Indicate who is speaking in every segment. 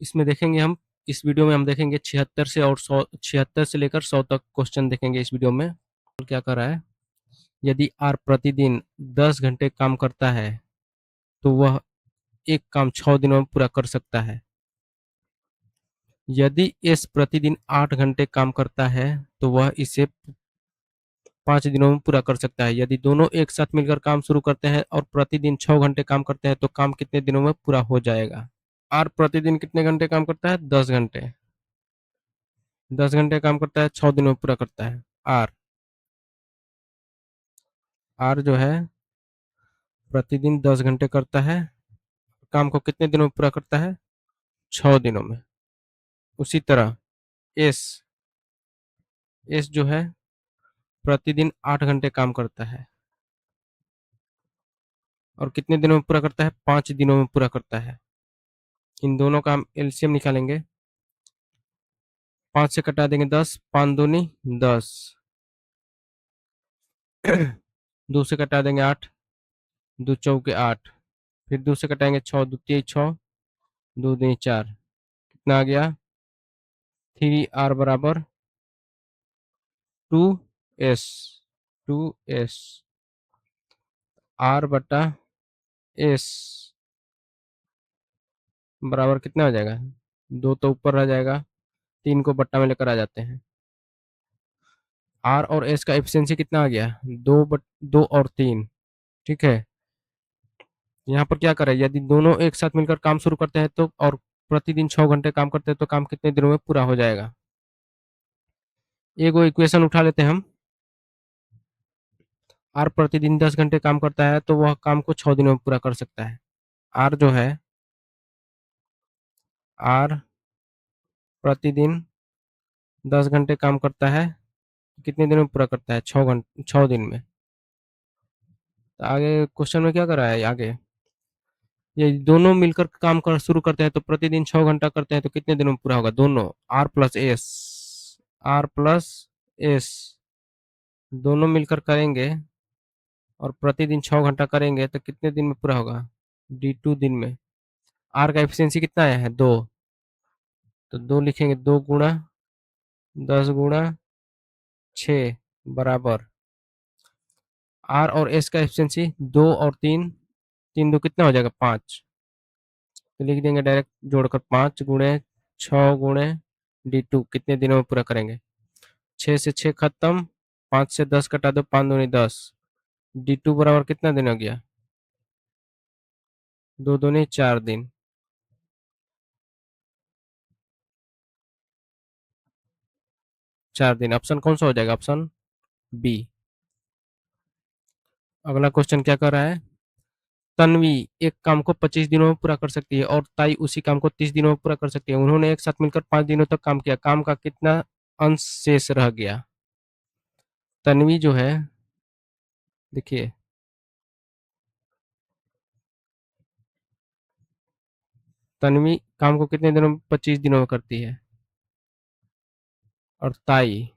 Speaker 1: इसमें देखेंगे हम इस वीडियो में हम देखेंगे 76 से और 100 76 से लेकर 100 तक क्वेश्चन देखेंगे इस वीडियो में। क्या कर रहा है, यदि आर प्रतिदिन 10 घंटे काम करता है तो वह एक काम 6 दिनों में पूरा कर सकता है। यदि एस प्रतिदिन 8 घंटे काम करता है तो वह इसे 5 दिनों में पूरा कर सकता है। यदि दोनों एक साथ मिलकर काम शुरू करते हैं और प्रतिदिन 6 घंटे काम करते हैं तो काम कितने दिनों में पूरा हो जाएगा। आर प्रतिदिन कितने घंटे काम करता है, 10 घंटे। 10 घंटे काम करता है, 6 दिनों में पूरा करता है। आर आर जो है प्रतिदिन 10 घंटे करता है, काम को कितने दिनों में पूरा करता है, 6 दिनों में। उसी तरह एस एस जो है प्रतिदिन 8 घंटे काम करता है और कितने दिनों में पूरा करता है, 5 दिनों में पूरा करता है। इन दोनों का हम एलसीएम निकालेंगे। 5 से कटा देंगे 10, 5 दूनी 10। 2 से कटा देंगे 8, 2 चौके 8। फिर 2 से कटाएंगे 6, 2 तिया 6, 2 दूनी 4। कितना आ गया, 3R बराबर 2S। 2S आर बटा एस बराबर कितना हो जाएगा, 2 तो ऊपर रह जाएगा, 3 को बट्टा में लेकर आ जाते हैं। आर और एस का एफिशिएंसी कितना आ गया, 2 और 3। ठीक है, यहाँ पर क्या करें, यदि दोनों एक साथ मिलकर काम शुरू करते हैं तो और प्रतिदिन 6 घंटे काम करते हैं तो काम कितने दिनों में पूरा हो जाएगा। एक वो इक्वेशन उठा लेते हैं हम। आर प्रतिदिन 10 घंटे काम करता है तो वह काम को 6 दिनों में पूरा कर सकता है। आर जो है, आर प्रतिदिन 10 घंटे काम करता है, कितने दिन में पूरा करता है, 6 घंटे, 6 दिन में। तो आगे क्वेश्चन में क्या कर रहा है, आगे ये दोनों मिलकर काम कर शुरू करते हैं तो प्रतिदिन 6 घंटा करते हैं तो कितने दिनों में पूरा होगा, दोनों आर प्लस एस दोनों मिलकर करेंगे और प्रतिदिन 6 घंटा करेंगे तो कितने दिन में पूरा होगा, D2 दिन में। आर का एफिशिएंसी कितना आया है, 2। तो 2 लिखेंगे, 2 गुणा 10 गुणा 6 बराबर आर और एस का एफिशिएंसी 2 और 3, 3 दो कितना हो जाएगा, 5। तो लिख देंगे डायरेक्ट जोड़कर, 5 गुणे 6 गुणे D2 कितने दिनों में पूरा करेंगे। 6 से 6 खत्म, 5 से 10 कटा दो, 5 दूनी 10। D2 बराबर कितना दिन हो गया, 2 दूनी 4 दिन। 4 दिन ऑप्शन कौन सा हो जाएगा, ऑप्शन बी। अगला क्वेश्चन क्या कर रहा है, तन्वी एक काम को 25 दिनों में पूरा कर सकती है और ताई उसी काम को 30 दिनों में पूरा कर सकती है। उन्होंने एक साथ मिलकर 5 दिनों तक काम किया, काम का कितना अंश शेष रह गया। तन्वी जो है, देखिए तन्वी काम को कितने दिनों में, 25 दिनों में करती है और ताई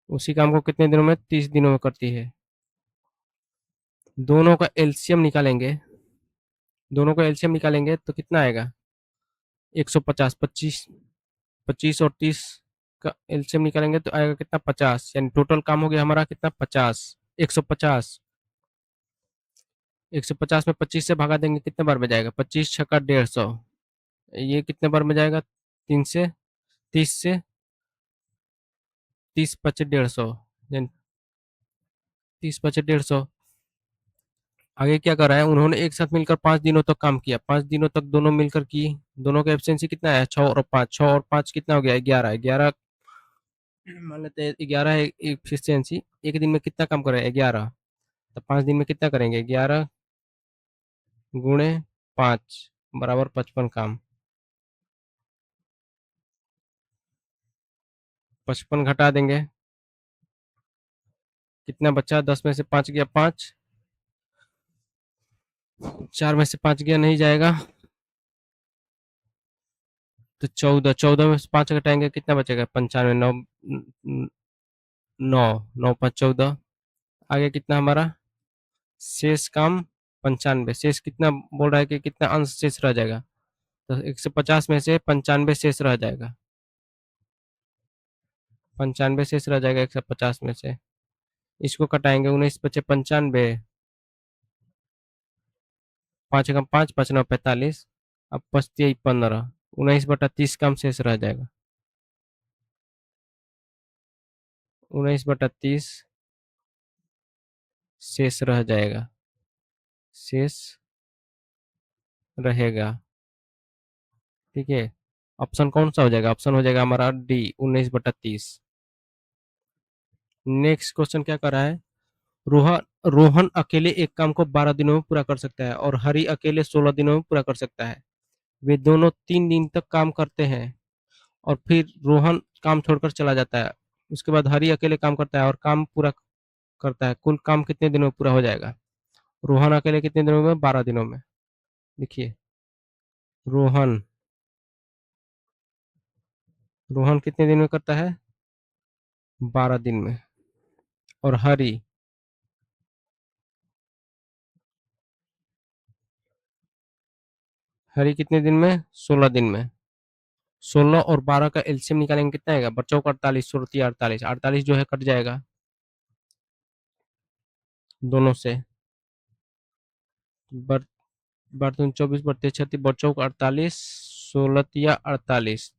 Speaker 1: उसी काम को कितने दिनों में, 30 दिनों में करती है। दोनों का एलसीएम निकालेंगे, दोनों का एलसीएम निकालेंगे तो कितना आएगा, 150। 25 25 और 30 का एलसीएम निकालेंगे तो आएगा कितना, 50। यानी टोटल काम हो गया हमारा कितना, 50। 150, 150 में 25 से भागा देंगे कितने बार में जाएगा, 25 छक्का 150। ये कितने बार में जाएगा, 3 से 30 से 30 पचे 150, यानी 30 पचे 150। आगे क्या कर रहा है, उन्होंने एक साथ मिलकर 5 दिनों तक काम किया, 5 दिनों तक दोनों मिलकर की। दोनों का एफिशिएंसी कितना है, 6 और 5, 6 और 5 कितना हो गया, 11। 11 मान लेते हैं, 11 है एफिशिएंसी। एक दिन में कितना काम कर रहे हैं, 11। तो 5 दिन में कितना करेंगे, 11 गुणे 5 बराबर 55 काम। 55 घटा देंगे, कितना बचा, 10 में से 5 गया 5, 4 में से 5 गया नहीं जाएगा तो 14, 14 में से 5 घटाएंगे कितना बचेगा, 95। 9 9 9 5 14। आगे कितना हमारा शेष काम 95 शेष कितना बोल रहा है कि कितना अंश शेष रह जाएगा? तो 150 में से 95 शेष रह जाएगा। 95 शेष रह जाएगा 150 में से। इसको कटाएंगे, 19 बचे 95, 5 एकम 5, 5 9 45, अब बचती है 15, 19/30 कम शेष रह जाएगा। 19/30 शेष रह जाएगा, शेष रहेगा। ठीक है, ऑप्शन कौन सा हो जाएगा? ऑप्शन हो जाएगा हमारा डी, 19/30। नेक्स्ट क्वेश्चन क्या कर रहा है? रोहन रोहन अकेले एक काम को 12 दिनों में पूरा कर सकता है और हरि अकेले 16 दिनों में पूरा कर सकता है। वे दोनों 3 दिन तक काम करते हैं और फिर रोहन काम छोड़कर चला जाता है। उसके बाद हरि अकेले काम करता है और काम पूरा करता है। कुल काम कितने दिनों में पूरा हो जाएगा? रोहन अकेले कितने दिनों में? 12 दिनों में। देखिए, रोहन रोहन कितने दिन में करता है? 12 दिन में। और हरि हरि कितने दिन में? 16 दिन में। 16 और 12 का एलसीएम निकालेंगे, कितना आएगा? बच्चों का 48, 16 48, 48 जो है कट जाएगा दोनों से। बर बर्तन 24 बट्टे 36, बच्चों का 48, 16 48,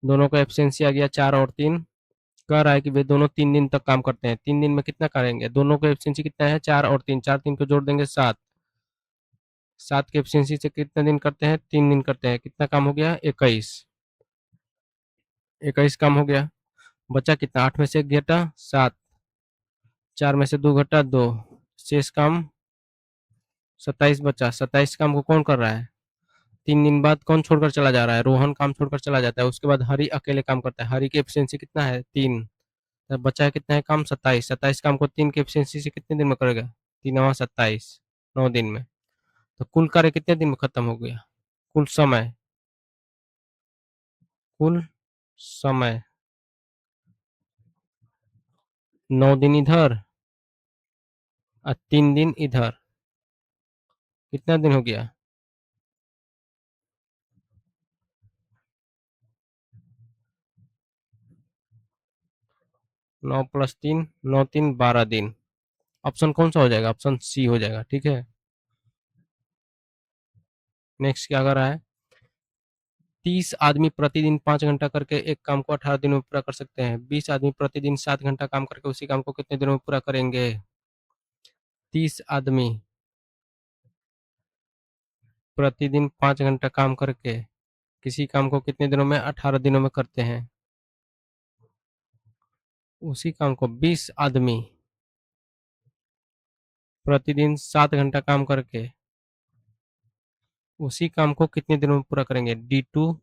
Speaker 1: दोनों का एफिशिएंसी आ गया 4 और 3। कह रहा है कि वे दोनों 3 दिन तक काम करते हैं। 3 दिन में कितना करेंगे? दोनों का एफिशिएंसी कितना है? 4 और 3, 4 3 को जोड़ देंगे 7, 7 के एफिशिएंसी से कितने दिन करते हैं? 3 दिन करते हैं। कितना काम हो गया? 21, 21 काम हो गया। बचा कितना? 8 में से 1 घटा 7, 4 में से 2 घटा 2, शेष काम 27 बचा। 27 काम को कौन कर रहा है? 3 दिन बाद कौन छोड़कर चला जा रहा है? रोहन काम छोड़कर चला जाता है। उसके बाद हरि अकेले काम करता है। हरि की एफिशिएंसी कितना है? 3। तो बचा है कितना है काम? 27। 27 काम को 3 की एफिशिएंसी से कितने दिन में करेगा? 3 और 27, 9 दिन में। तो कुल कार्य कितने दिन में खत्म हो गया? कुल समय, कुल समय 9 दिन इधर और 3 दिन इधर, कितना दिन हो गया? 9 + 3, 9 3 12 दिन। ऑप्शन कौन सा हो जाएगा? ऑप्शन सी हो जाएगा। ठीक है, नेक्स्ट क्या कर रहा है? 30 आदमी प्रतिदिन 5 घंटा करके एक काम को 18 दिनों में पूरा कर सकते हैं। 20 आदमी प्रतिदिन 7 घंटा काम करके उसी काम को कितने दिनों में पूरा करेंगे? 30 आदमी प्रतिदिन 5 घंटा काम करके किसी काम को कितने दिनों में? 18 दिनों में करते हैं। उसी काम को 20 आदमी प्रतिदिन 7 घंटा काम करके उसी काम को कितने दिनों में पूरा करेंगे? D2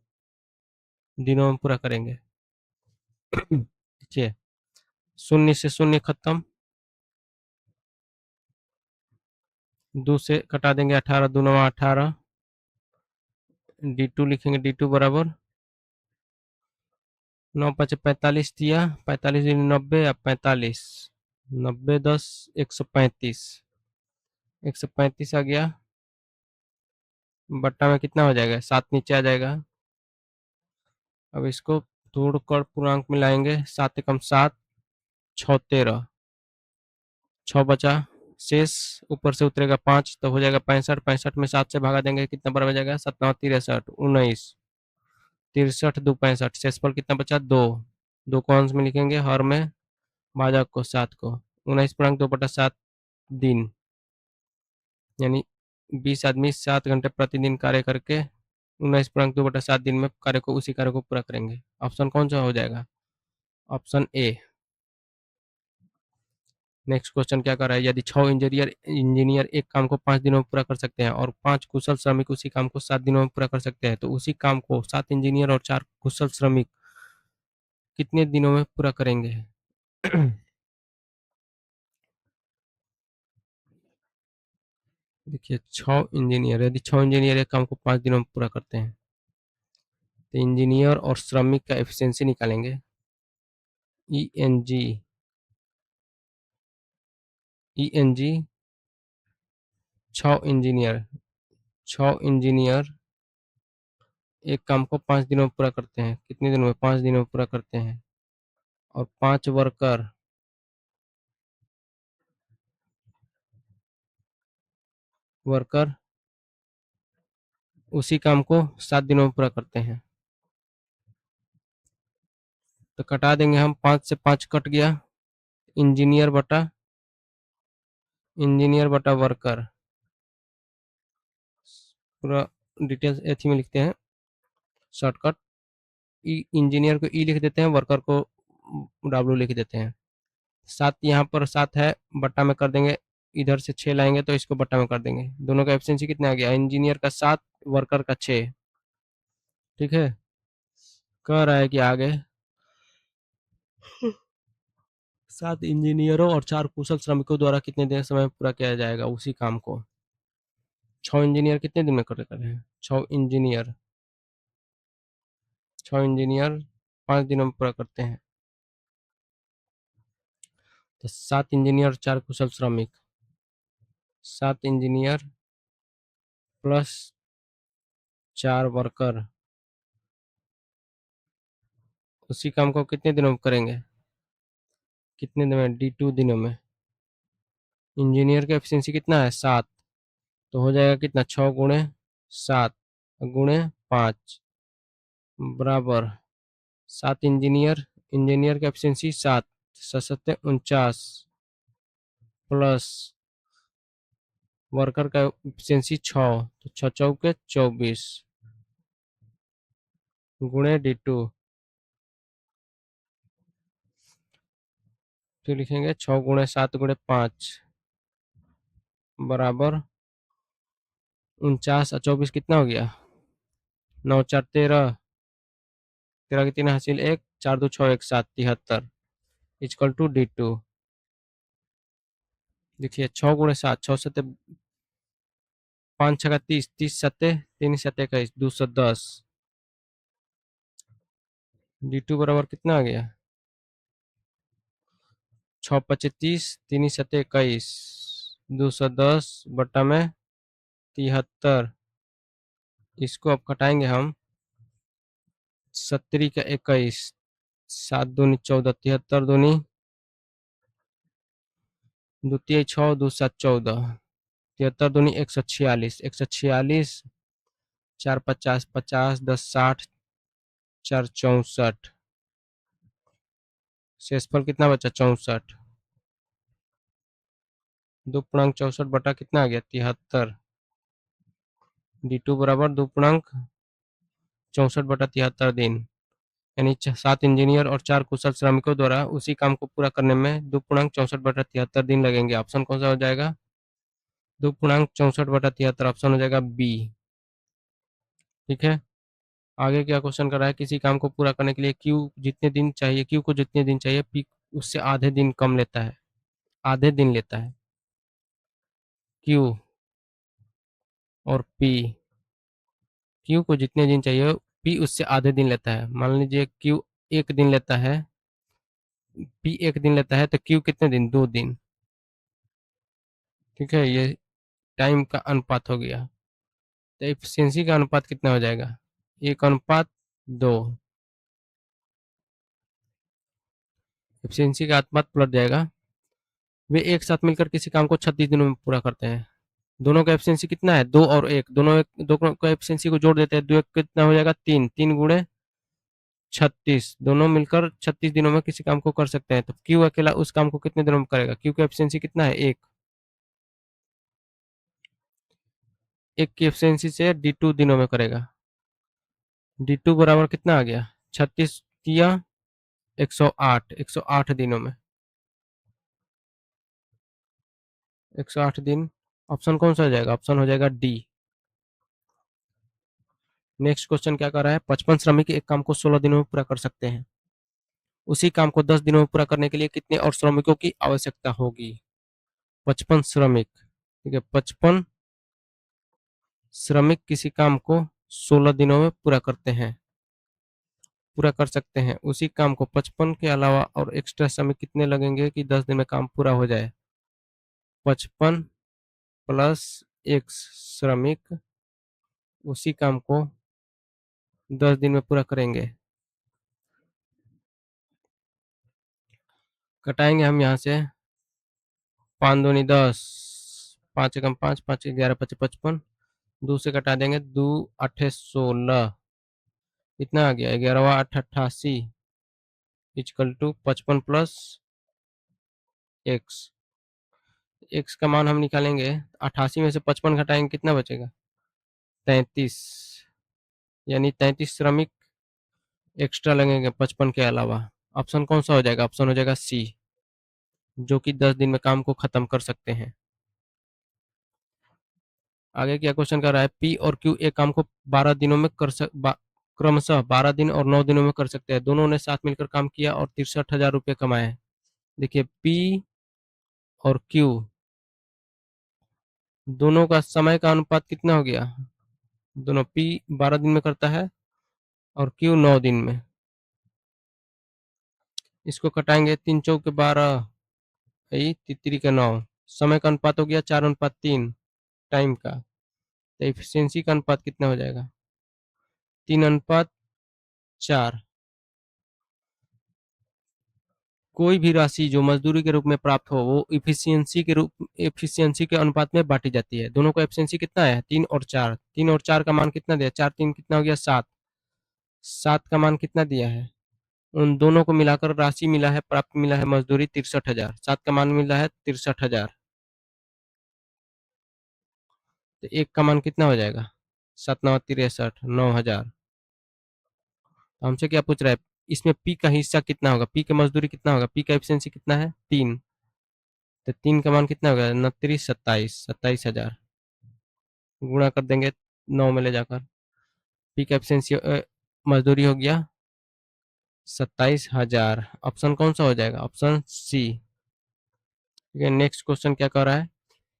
Speaker 1: दिनों में पूरा करेंगे। देखिए, शून्य से शून्य खत्म, 2 से कटा देंगे 18, 2 9 18, D2 लिखेंगे। D2 बराबर 9 5 45 दिया, 45 दूनी 90, अब 45, 90 10 135, 135 आ गया। बट्टा में कितना हो जाएगा? 7 नीचे आ जाएगा। अब इसको तोड़कर पूर्णांक में लाएंगे। 7 एकम 7, 6 13, 6 बचा। शेष ऊपर से उतरेगा 5, तो हो जाएगा 65। 65 में 7 से भागा देंगे, कितना बराबर हो जाएगा? 7 9 63, 19, 63 2 65। शेषफल कितना बचा? 2। 2 को अंश में लिखेंगे, हर में, भाजक को 7 को। 19/2/7 दिन, यानी 20 आदमी 7 घंटे प्रतिदिन कार्य करके 19/2/7 दिन में कार्य को उसी कार्य को पूरा करेंगे। ऑप्शन कौन सा हो जाएगा? Option A. नेक्स्ट क्वेश्चन क्या कर रहा है? यदि 6 इंजीनियर इंजीनियर एक काम को 5 दिनों में पूरा कर सकते हैं और 5 कुशल श्रमिक उसी काम को 7 दिनों में पूरा कर सकते हैं, तो उसी काम को 7 इंजीनियर और 4 कुशल श्रमिक कितने दिनों में पूरा करेंगे? देखिए, 6 इंजीनियर, यदि 6 इंजीनियर एक काम को 5 दिनों में पूरा करते हैं, तो इंजीनियर और श्रमिक का एफिशिएंसी निकालेंगे। ई एन जी छह इंजीनियर एक काम को 5 दिनों में पूरा करते हैं। कितने दिनों में? 5 दिनों में पूरा करते हैं। और 5 वर्कर उसी काम को 7 दिनों में पूरा करते हैं। तो कटा देंगे हम, 5 से 5 कट गया। इंजीनियर बटा वर्कर, पूरा डिटेल्स एथी में लिखते हैं शॉर्टकट। इंजीनियर को ई लिख देते हैं, वर्कर को डब्ल्यू लिख देते हैं। 7 यहाँ पर 7 है, बट्टा में कर देंगे। इधर से 6 लाएंगे तो इसको बट्टा में कर देंगे। दोनों का एफिशिएंसी कितना आ गया? इंजीनियर का 7, वर्कर का 6। ठीक है, कह रहा है कि आगे 7 इंजीनियरों और 4 कुशल श्रमिकों द्वारा कितने देर समय में पूरा किया जाएगा उसी काम को। 6 इंजीनियर कितने दिन में कर रहे हैं? 6 इंजीनियर 5 दिनों में पूरा करते हैं। तो 7 इंजीनियर 4 कुशल श्रमिक, 7 इंजीनियर प्लस 4 वर्कर उसी काम को कितने दिनों में करेंगे? कितने दिन में? D2 दिनों में। इंजीनियर का एफिशिएंसी कितना है? 7। तो हो जाएगा कितना? 6 गुणे 7 गुणे 5 बराबर 7 इंजीनियर का एफिशिएंसी 7, 7 7 49 प्लस वर्कर का एफिशिएंसी 6, तो 6 चौके 24 गुणे D2। फिर लिखेंगे 6 गुणे 7 गुणे 5 बराबर 49 और 24 कितना हो गया? 9 4 13, 13 के 3 हासिल 1, 4 2 6 1 7 73 इक्वल टू D2। देखिए 6 गुणे 7, 6 सत्ते 5 छका 30, 30 सत्ते 3 7 21, 210। D2 बराबर कितना आ गया? 6 25 3 7 21, 210 बटा में 73। इसको अब घटाएंगे हम, 70 का 21, 7 दूनी 14, 73 दूनी 2 तिया 6, 2 7 14, 73 दूनी 146, 146, 4 50 50, 10 60, 4 64। शेषफल कितना बचा? 64। 2.64 बटा कितना आ गया? 73। D2 बराबर 2.64/73 दिन। यानी 7 इंजीनियर और 4 कुशल श्रमिकों द्वारा उसी काम को पूरा करने में 2.64/73 दिन लगेंगे। ऑप्शन कौन सा हो जाएगा? 2.64/73 ऑप्शन हो जाएगा बी। ठीक है, आगे क्या क्वेश्चन कर रहा है? किसी काम को पूरा करने के लिए क्यू को जितने दिन चाहिए पी उससे आधे दिन कम लेता है, आधे दिन लेता है। क्यू और क्यू को जितने दिन चाहिए पी उससे आधे दिन लेता है। मान लीजिए क्यू 1 दिन लेता है, पी 1 दिन लेता है, तो क्यू कितने दिन? 2 दिन। ठीक है, ये टाइम का अनुपात हो गया। तो एफिशिएंसी का अनुपात कितना हो जाएगा? 1:2। एफिशिएंसी का अनुपात पलट जाएगा। वे एक साथ मिलकर किसी काम को 36 दिनों में पूरा करते हैं। दोनों का एफिशिएंसी कितना है? 2 और 1, दोनों का एफिशिएंसी को जोड़ देते हैं। 2 1 कितना हो जाएगा? 3, 3 गुणे 36, दोनों मिलकर 36 दिनों में किसी काम को कर सकते हैं। तो क्यू अकेला उस काम को कितने दिनों में करेगा? क्यू का एफिशिएंसी कितना है? 1। 1 की एफिशिएंसी से D2 दिनों में करेगा। D2 बराबर कितना आ गया? 36 या 108, 108 दिनों में, 108 दिन। ऑप्शन कौन सा हो जाएगा? ऑप्शन हो जाएगा डी। नेक्स्ट क्वेश्चन क्या कर रहा है? 55 श्रमिक एक काम को 16 दिनों में पूरा कर सकते हैं। उसी काम को 10 दिनों में पूरा करने के लिए कितने और श्रमिकों की आवश्यकता होगी? 55 श्रमिक। ठीक है, 55 श्रमिक किसी काम को 16 दिनों में पूरा कर सकते हैं। उसी काम को 55 के अलावा और एक्स्ट्रा श्रमिक कितने लगेंगे कि 10 दिन में काम पूरा हो जाए? 55 प्लस एक श्रमिक उसी काम को 10 दिन में पूरा करेंगे। कटाएंगे हम यहाँ से 5 दूनी 10, 5 एकम 5, 5 11 25 55, 2 से कटा देंगे, 2 8 16, कितना आ गया 11 8 88 equal to 55 plus X. X का मान हम निकालेंगे, 88 में से 55 घटाएंगे कितना बचेगा 33, यानी 33 श्रमिक एक्स्ट्रा लगेंगे 55 के अलावा। ऑप्शन कौन सा हो जाएगा, ऑप्शन हो जाएगा सी, जो कि 10 दिन में काम को खत्म कर सकते हैं। आगे क्या क्वेश्चन कर रहा है, पी और क्यू एक काम को 12 दिनों में क्रमशः 12 दिन और 9 दिनों में कर सकते हैं। दोनों ने साथ मिलकर काम किया और 63,000 रुपये कमाए। देखिए पी और क्यू दोनों का समय का अनुपात कितना हो गया, दोनों पी 12 दिन में करता है और क्यू 9 दिन में। इसको कटाएंगे, 3 चौके 12, तितरी का 9, समय का अनुपात हो गया 4:3 टाइम का, तो एफिशिएंसी का अनुपात कितना हो जाएगा 3:4। कोई भी राशि जो मजदूरी के रूप में प्राप्त हो वो एफिशिएंसी के अनुपात में बांटी जाती है। दोनों का एफिशिएंसी कितना है 3 और 4, 3 और 4 का मान कितना दिया 4 3 कितना हो गया 7, 7 का मान कितना दिया है, उन दोनों को मिलाकर राशि मिला है, प्राप्त मिला है मजदूरी 63,000, 7 का मान मिला है 63,000, तो एक का मान कितना हो जाएगा 7 9 63 9,000। तो हमसे क्या पूछ रहा है, इसमें पी का हिस्सा कितना होगा, पी का मजदूरी कितना होगा, पी का एफिशिएंसी कितना है 3, तो 3 का मान कितना होगा 29 27 27,000, गुणा कर देंगे 9 में ले जाकर, पी का एफिशिएंसी मजदूरी हो गया 27,000। ऑप्शन कौन सा हो जाएगा, ऑप्शन सी। ठीक है, नेक्स्ट क्वेश्चन क्या कर रहा है,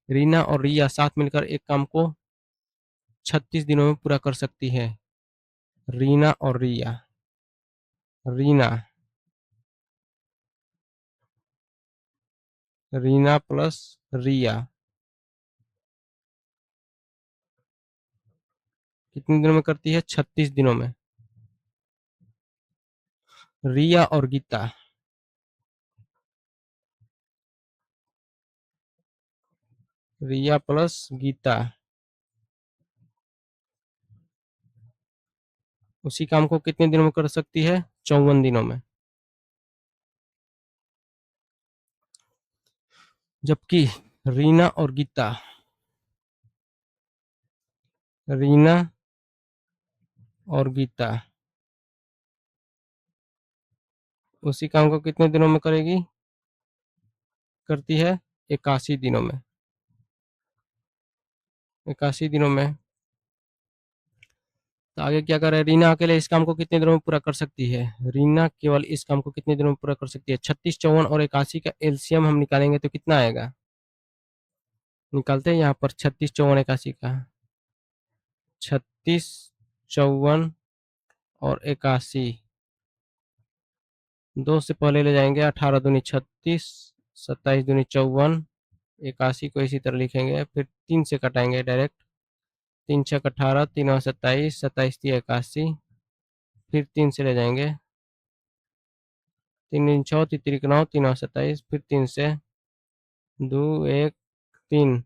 Speaker 1: रीना और रिया साथ मिलकर एक काम को 36 दिनों में पूरा कर सकती है। रीना और रिया, रीना, रीना प्लस रिया कितने दिनों में करती है 36 दिनों में। रिया और गीता, रिया प्लस गीता उसी काम को कितने दिनों में कर सकती है 54 दिनों में। जबकि रीना और गीता, रीना और गीता उसी काम को कितने दिनों में करेगी, करती है 81 दिनों में, 81 दिनों में। तो आगे क्या कर रहा है, रीना अकेले इस काम को कितने दिनों में पूरा कर सकती है, रीना केवल इस काम को कितने दिनों में पूरा कर सकती है। 36 54 और 81 का एलसीएम हम निकालेंगे तो कितना आएगा, निकालते हैं यहाँ पर 36 54 81 का, 36 54 और 81, 2 से पहले ले जाएंगे, 18 दूनी 36, 27 दूनी 54, 81 को इसी तरह लिखेंगे, फिर 3 से कटाएंगे डायरेक्ट, 3 छक 18, 3 और 27, 27 3 81, फिर 3 से ले जाएंगे, 3 दूनी 6 तितरी 9, 3 और 27, फिर 3 से 2 1 3,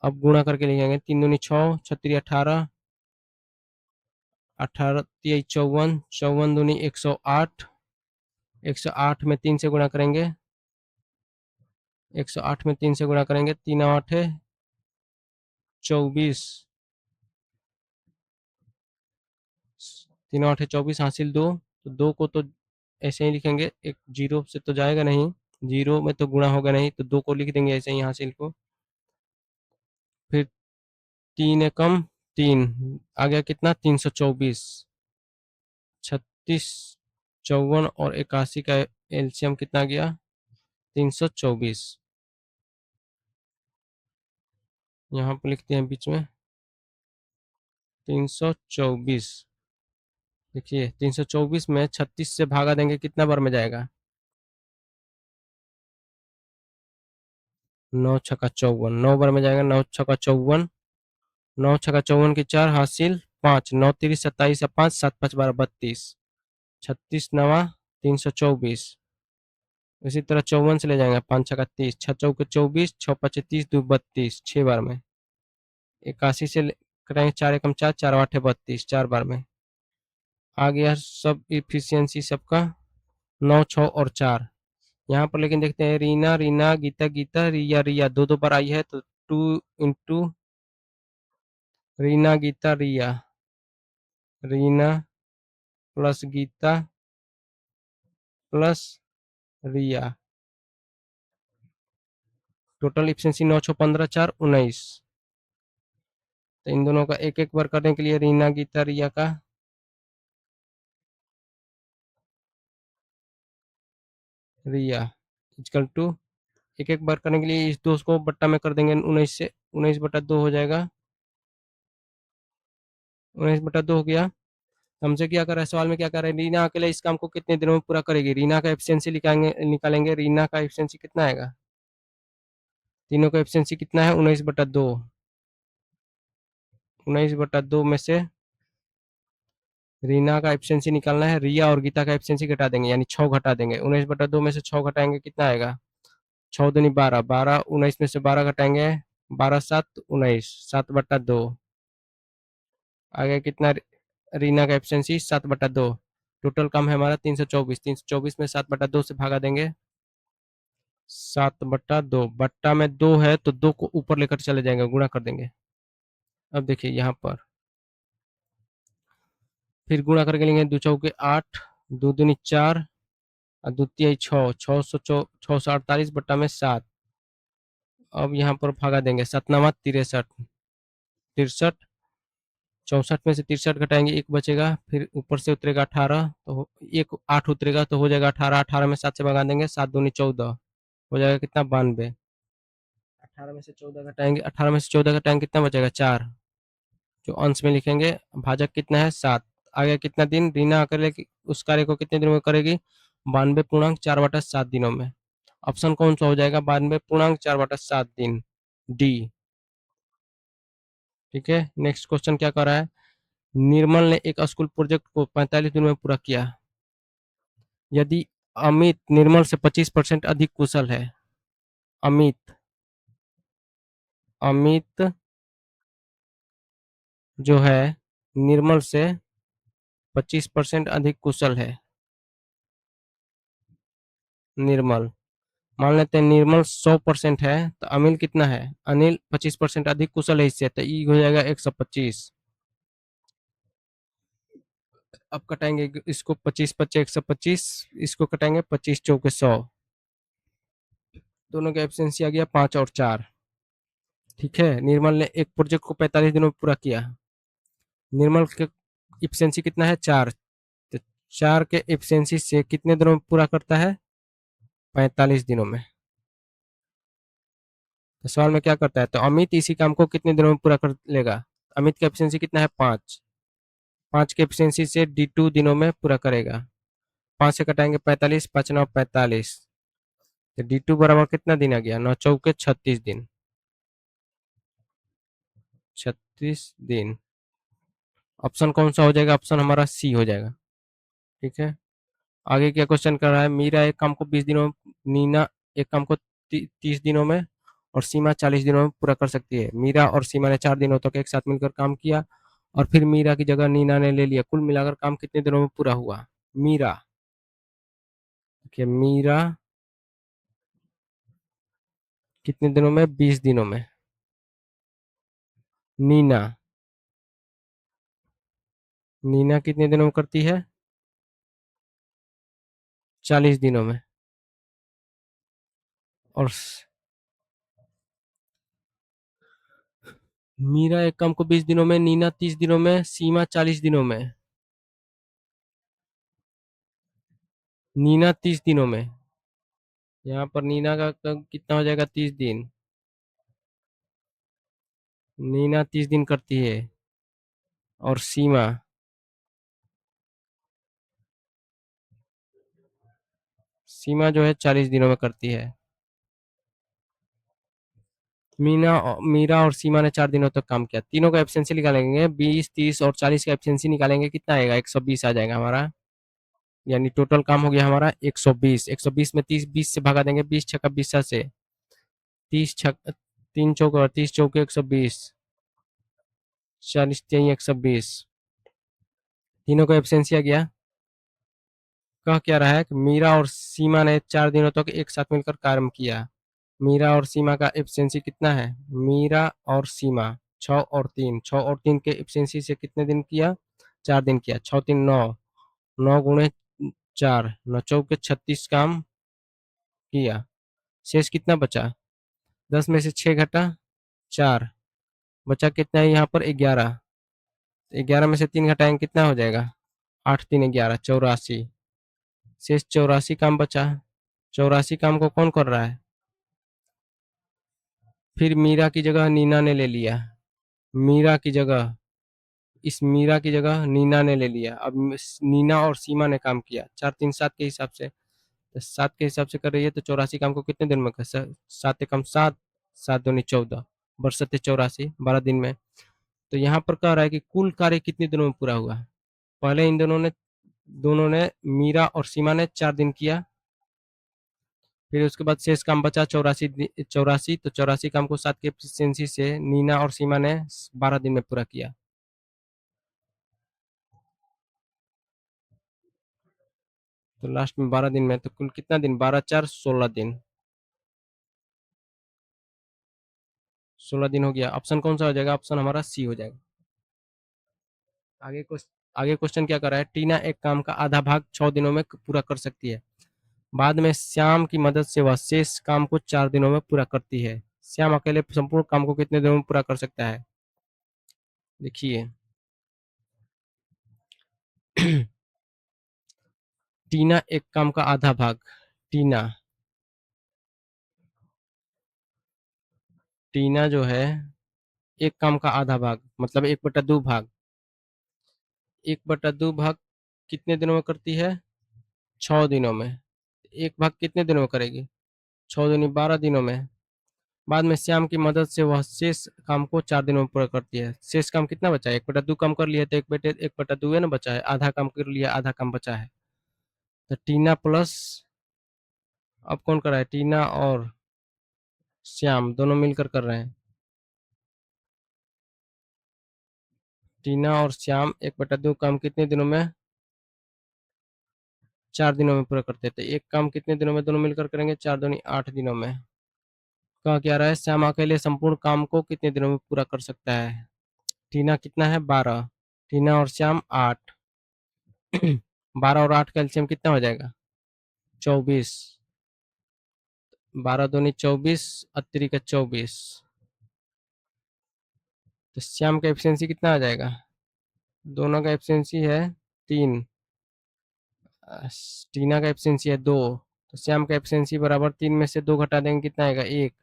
Speaker 1: अब गुणा करके लिखेंगे, 3 दूनी 6 छत्री 18, 18 3 54, 54 दूनी 108, 108 में 3 से गुणा करेंगे, 108 में 3 से गुणा करेंगे, 3 8 24, 3 8 24 हासिल 2, तो 2 को तो ऐसे ही लिखेंगे, एक जीरो से तो जाएगा नहीं, जीरो में तो गुणा होगा नहीं, तो 2 को लिख देंगे ऐसे ही हासिल को, फिर 3 एकम 3 आ गया कितना 324, 36 54 और 81 का एलसीएम कितना गया 324, यहाँ पर लिखते हैं बीच में 324। देखिए 324 में 36 से भागा देंगे कितना बार में जाएगा, 9 छक्का 54, 9 बार में जाएगा, 9 छक्का 54, 9 छक्का 54 की 4 हासिल 5, 9 30 27 या 5 7 5 12 32, 36 नवा 324। इसी तरह 54 से ले जाएंगे, 5 छक्का 30, 6 चौके 24, 6 पचे 30, 2 32, 6 बार में। 81 से करेंगे, 4 एकम 4, 4 आठे 32, 4 बार में। आ गया सब इफिशियंसी सबका 9 6 और 4। यहाँ पर लेकिन देखते हैं, रीना रीना, गीता गीता, रिया रिया, दो दो बार आई है, तो 2 × रीना गीता रिया, रीना प्लस गीता प्लस रिया, टोटल इफिशियंसी 9 6 15 4 19। तो इन दोनों का एक एक बार करने के लिए, रीना गीता रिया का रिया इजकल टू, एक एक बार करने के लिए इस दोस्त को बट्टा में कर देंगे 19 से, 19/2 हो जाएगा, 19/2 हो गया। हमसे क्या कर रहा है, सवाल में क्या कर रहा है, रीना अकेले इस काम को कितने दिनों में पूरा करेगी। रीना का एफिशिएंसी निकालेंगे, रीना का एफिशिएंसी कितना आएगा, तीनों का एफिशिएंसी कितना है, 19/2। 19/2 में से रीना का एफिशिएंसी निकालना है, रिया और गीता का एफिशिएंसी घटा देंगे, यानी 6 घटा देंगे। 19/2 में से 6 घटाएंगे, कितना आएगा, 6 दूनी 12, 12 19 में से 12 घटाएंगे, 12 7 19, 7/2। आगे कितना, रीना का एफिशिएंसी 7/2। टोटल काम है हमारा 324, 324 में 7/2 से भागा देंगे, 7/2। बट्टा में 2 है तो 2 को ऊपर लेकर चले जाएंगे, गुणा कर देंगे। अब देखिए यहाँ पर फिर गुणा करके लेंगे, 2 चौके 8, 2 दूनी 4 और 2 तिहाई 6, 648 बट्टा में 7। अब यहाँ पर भागा देंगे, 7 नवा 63, 63, 64 में से 63 घटाएंगे, एक बचेगा, फिर ऊपर से उतरेगा 18, तो एक 8 उतरेगा तो हो जाएगा 18, 18 में 7 से भगा देंगे, 7 दूनी 14, हो जाएगा कितना, 92। 18 में से 14 घटाएंगे, 18 में से 14 घटाएंगे, कितना बचेगा, 4, जो अंश में लिखेंगे। भाजक कितना है, 7। आगे कितना दिन, रीना अकेले उस कार्य को कितने दिनों में करेगी, 92.4/7 दिनों में। ऑप्शन कौन सा हो जाएगा, 92.4/7 दिन, डी। ठीक है, नेक्स्ट क्वेश्चन क्या कर रहा है, निर्मल ने एक स्कूल प्रोजेक्ट को 45 दिनों में पूरा किया। यदि अमित निर्मल से 25% अधिक कुशल है, अमित अमित जो है निर्मल से 25% अधिक कुशल है, निर्मल, मान लेते हैं निर्मल 100% है, तो अनिल कितना है, अनिल 25% अधिक कुशल है इससे, तो ई हो जाएगा 125। अब कटाएंगे इसको, 25 25 125, इसको कटाएंगे 25 चौके 100, दोनों का एफिशिएंसी आ गया 5 और 4। ठीक है, निर्मल ने एक प्रोजेक्ट को 45 दिनों में पूरा किया, निर्मल के एफिशिएंसी कितना है, 4, तो 4 के एफिशिएंसी से कितने दिनों में पूरा करता है, 45 दिनों में। तो सवाल में क्या करता है, तो अमित इसी काम को कितने दिनों में पूरा कर लेगा। अमित का एफिशिएंसी कितना है, 5, 5 के एफिशिएंसी से D2 दिनों में पूरा करेगा। 5 से कटाएंगे 45, 5 9 45, तो D2 बराबर कितना दिन आ गया, 9 चौके 36 दिन, 36 दिन। ऑप्शन कौन सा हो जाएगा, ऑप्शन हमारा सी हो जाएगा। ठीक है, आगे क्या क्वेश्चन कर रहा है, मीरा एक काम को 20 दिनों में, नीना एक काम को 30 दिनों में और सीमा 40 दिनों में पूरा कर सकती है। मीरा और सीमा ने 4 दिनों तक एक साथ मिलकर काम किया और फिर मीरा की जगह नीना ने ले लिया, कुल मिलाकर काम कितने दिनों में पूरा हुआ। मीरा, देखिए मीरा कितने दिनों में, 20 दिनों में। नीना, नीना कितने दिनों में करती है, 40 दिनों में। और मीरा एक काम को 20 दिनों में, नीना 30 दिनों में, सीमा 40 दिनों में। नीना 30 दिनों में, यहाँ पर नीना का कितना हो जाएगा, 30 दिन। नीना 30 दिन करती है और सीमा, सीमा जो है 40 दिनों में करती है। मीरा और सीमा ने 4 दिनों तक काम किया। तीनों का एफिशिएंसी निकालेंगे, 20, 30 और 40 का एफिशिएंसी निकालेंगे, कितना आएगा? 120 आ जाएगा हमारा। यानी टोटल काम हो गया हमारा 120। 120 में 30, 20 से भगा देंगे, 20 छक्का 20 से, 30 छक्का, 3 चौके और 30 चौके 120, 40 120। तीनों का एफिशिएंसी आ गया। कह क्या रहा है कि मीरा और सीमा ने 4 दिनों तक एक साथ मिलकर काम किया। मीरा और सीमा का एफिशिएंसी कितना है? मीरा और सीमा 6 और 3 के एफिशिएंसी से कितने दिन किया? 4 दिन किया। 6 3 9, 9 गुणे 4, 9 चौके 36 काम किया। शेष कितना बचा? 10 में से 6 घटा 4, बचा कितना है यहाँ पर? 11। 11 में से 3 घटाएंगे, कितना हो जाएगा? 8 3 11, 84। शेष 84 काम बचा। 84 काम को कौन कर रहा है? फिर मीरा की जगह नीना ने ले लिया। मीरा की जगह इस मीरा की जगह नीना ने ले लिया। अब नीना और सीमा ने काम किया 4 3 7 के हिसाब से। तो 7 के हिसाब से कर रही है, तो 84 काम को कितने दिन में कर? 7 एकम 7, 7 दूनी 14, बरसते 84, 12 दिन में। तो यहाँ पर कह रहा है कि कुल कार्य कितने दिनों में पूरा हुआ? पहले इन दोनों ने मीरा और सीमा ने 4 दिन किया। फिर उसके बाद शेष काम बचा 84। तो 84 काम को 7 के एफिशिएंसी से नीना और सीमा ने 12 दिन में पूरा किया। तो लास्ट में 12 दिन में, तो कुल कितना दिन? 12 4 16 दिन। 16 दिन हो गया। ऑप्शन कौन सा हो जाएगा? ऑप्शन हमारा सी हो जाएगा। आगे क्वेश्चन क्या कर रहा है? टीना एक काम का आधा भाग 6 दिनों में पूरा कर सकती है। बाद में श्याम की मदद से वह शेष काम को 4 दिनों में पूरा करती है। श्याम अकेले संपूर्ण काम को कितने दिनों में पूरा कर सकता है? देखिए, टीना एक काम का आधा भाग, टीना टीना जो है एक काम का आधा भाग मतलब 1/2 भाग। 1/2 भाग कितने दिनों में करती है? 6 दिनों में। एक भाग कितने दिनों में करेगी? 6 दूनी 12 दिनों में। बाद में श्याम की मदद से वह शेष काम को 4 दिनों में पूरा करती है। शेष काम कितना बचा है? 1/2 काम कर लिया, तो 1/2 है ना बचा है। आधा काम कर लिया, आधा काम बचा है। तो टीना प्लस, अब कौन कर रहा है? टीना और श्याम दोनों मिलकर कर रहे हैं। टीना और श्याम 1/2 काम कितने दिनों में? 4 दिनों में पूरा करते हैं। तो एक काम कितने दिनों में दोनों मिलकर करेंगे? 4 दूनी 8 दिनों में। कहा क्या रहा है? श्याम अकेले संपूर्ण काम को कितने दिनों में पूरा कर सकता है? टीना कितना है? 12। टीना और श्याम 8। 12 और 8 का एलसीएम कितना हो जाएगा? 24। 12 दूनी 24, अत्तरी का 24। तो श्याम का एफिशिएंसी कितना आ जाएगा? दोनों का एफिशिएंसी है 3, टीना का एफिशिएंसी है 2। तो श्याम का एफिशिएंसी बराबर 3 में से 2 घटा देंगे, कितना आएगा? 1।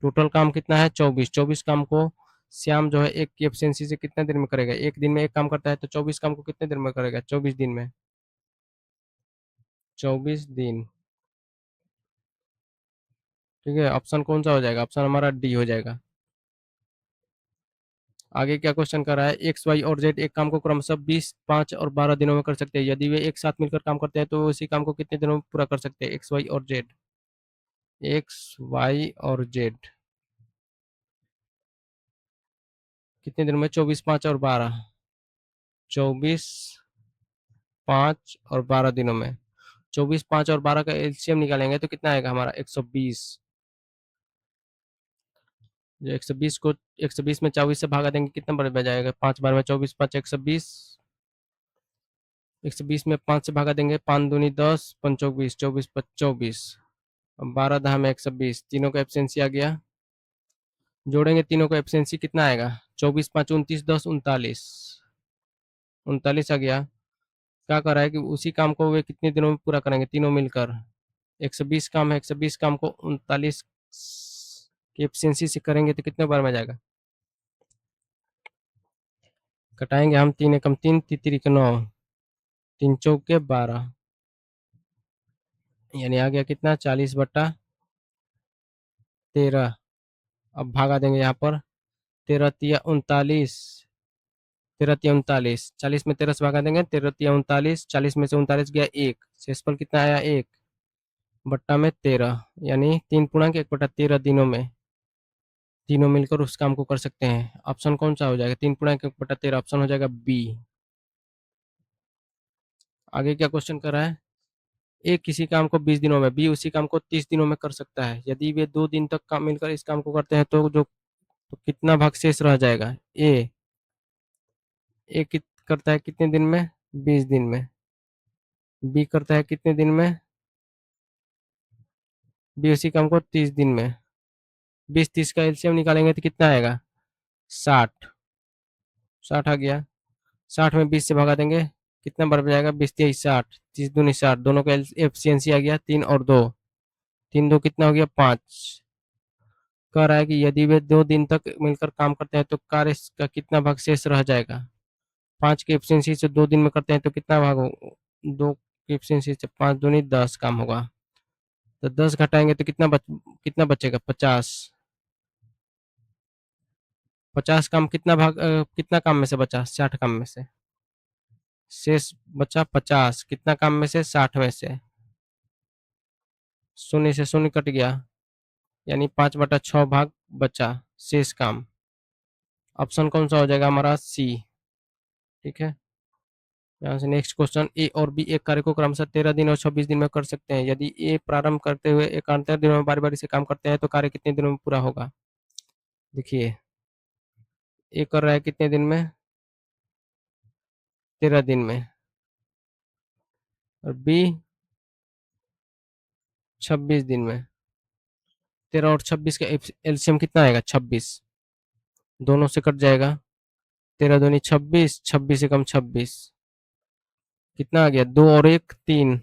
Speaker 1: टोटल काम कितना है? 24। 24 काम को श्याम जो है एक की एफिशिएंसी से कितने दिन में करेगा? एक दिन में एक काम करता है, तो 24 काम को कितने दिन में करेगा? 24 दिन में। 24 दिन। ठीक है, ऑप्शन कौन सा हो जाएगा? ऑप्शन हमारा डी हो जाएगा। आगे क्या क्वेश्चन कर रहा है? एक्स वाई और जेड एक काम को क्रमशः 20 5 और 12 दिनों में कर सकते हैं। यदि वे एक साथ मिलकर काम करते हैं तो उसी काम को कितने दिनों में पूरा कर सकते हैं? एक्स वाई और जेड। एक्स वाई और जेड कितने दिनों में? 24 5 और 12। 24 5 और 12 दिनों में। 24 5 और 12 का एलसीएम निकालेंगे तो कितना आएगा हमारा? 120। जो 120 को 120 में 24 से भागा देंगे, कितना बच जाएगा? 5 बार में 24, 5 120। 120 में 5 से भागा देंगे, 5 दूनी 10, 5 24, 24 5 24। अब 12 में 120, तीनों का एफिशिएंसी आ गया। जोड़ेंगे तीनों का एफिशिएंसी कितना आएगा? 24 5 29 10 39। 39 आ गया। क्या कर रहा है कि उसी काम को वे कितने दिनों में पूरा करेंगे तीनों मिलकर? 120 काम है, 120 काम को 39 की एफिशिएंसी से करेंगे तो कितने बार में जाएगा? कटाएंगे हम, 3 एकम 3, तितरी के 9, 3 चौके 12, यानी आ गया कितना? 40/13। अब भागा देंगे यहाँ पर, 13 तिया 39, 13 तिया 39, 40 में 13 से भागा देंगे, 13 तिया 39, 40 में से 39 गया एक, शेषफल कितना आया एक, बट्टा में 13, यानी 3 पूर्णांक 1/13 दिनों में तीनों मिलकर उस काम को कर सकते हैं। ऑप्शन कौन सा हो जाएगा, 3 पूर्णांक 1/13, ऑप्शन हो जाएगा बी। आगे क्या क्वेश्चन कर रहा है, ए किसी काम को 20 दिनों में, बी उसी काम को 30 दिनों में कर सकता है। यदि वे 2 दिन तक काम मिलकर इस काम को करते हैं तो कितना भाग शेष रह जाएगा। ए करता है कितने दिन में, 20 दिन में। बी करता है कितने दिन में, बी उसी काम को 30 दिन में। 20 30 का एलसीएम निकालेंगे तो कितना आएगा, 60। 60 आ गया, 60 में 20 से भगा देंगे, कितना बढ़ जाएगा, 20 3 60, 30 दूनी 60, दोनों का एफिशिएंसी आ गया 3 और 2, 3 2 कितना हो गया 5। कह रहा है कि यदि वे 2 दिन तक मिलकर काम करते हैं तो कार्य का कितना भाग शेष रह जाएगा। 5 की एफिशिएंसी से 2 दिन में करते हैं तो कितना भाग हो, 2 की एफिशिएंसी से 5 दूनी 10 काम होगा। तो 10 घटाएंगे तो कितना बचेगा, 50। 50 काम कितना काम में से बचा, 60 काम में से शेष बचा 50, कितना काम में से, 60 में से। शून्य से शून्य कट गया, यानी 5/6 भाग बचा शेष काम। ऑप्शन कौन सा हो जाएगा हमारा, सी। ठीक है, यहाँ से नेक्स्ट क्वेश्चन, ए और बी एक कार्य को क्रमशः 13 दिन और 26 दिन में कर सकते हैं। यदि ए प्रारंभ करते हुए एकांतर दिनों में बारी बारी से काम करते हैं तो कार्य कितने दिनों में पूरा होगा। देखिए, ए कर रहा है कितने दिन में, 13 दिन में, और बी 26 दिन में। 13 और 26 का एलसीएम कितना आएगा, 26, दोनों से कट जाएगा, 13 दूनी 26, 26 एकम 26, कितना आ गया, 2 और 1 3।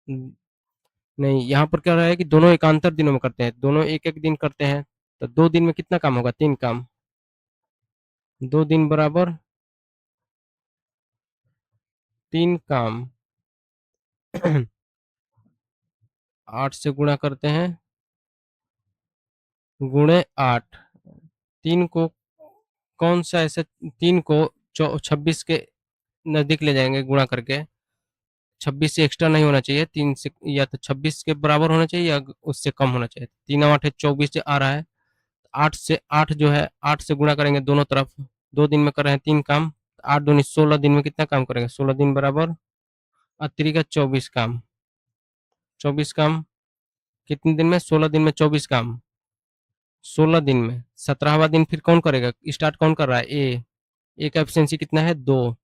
Speaker 1: नहीं, यहाँ पर क्या रहा है कि दोनों एकांतर दिनों में करते हैं, दोनों एक एक दिन करते हैं, तो 2 दिन में कितना काम होगा, 3 काम। 2 दिन बराबर 3 काम। 8 से गुणा करते हैं, गुणे 8, 3 को कौन सा ऐसे, 3 को 26 के नजदीक ले जाएंगे गुणा करके, 26 से एक्स्ट्रा नहीं होना चाहिए, 3 से या तो 26 के बराबर होना चाहिए या उससे कम होना चाहिए। 3 8 24 से आ रहा है, 8 जो है, 8 से गुणा करेंगे दोनों तरफ, 2 दिन में कर रहे हैं 3 काम, 8 दूनी 16 दिन में कितना काम करेंगे, 16 दिन बराबर 24 काम। 24 काम कितने दिन में, 16 दिन में 24 काम, 16 दिन में। 17वां दिन फिर कौन करेगा, स्टार्ट कौन कर रहा है, ए का एफिशिएंसी कितना है, 2।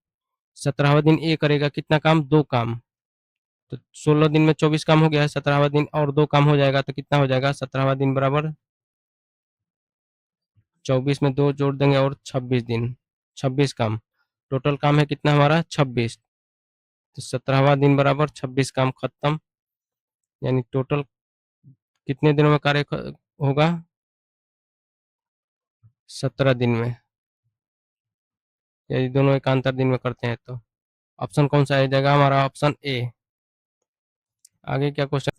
Speaker 1: 17वां दिन ए करेगा कितना काम, 2 काम। तो 16 दिन में 24 काम हो गया है, 17वां दिन और 2 काम हो जाएगा तो कितना हो जाएगा, 17वां दिन बराबर 24 में 2 जोड़ देंगे और 26 दिन, 26 काम। टोटल काम है कितना हमारा, 26। तो 17वां दिन बराबर 26 काम खत्म, यानी टोटल कितने दिनों में कार्य होगा, 17 दिन में, यदि दोनों एकांतर दिन में करते हैं तो। ऑप्शन कौन सा आ जाएगा हमारा, ऑप्शन ए। आगे क्या क्वेश्चन,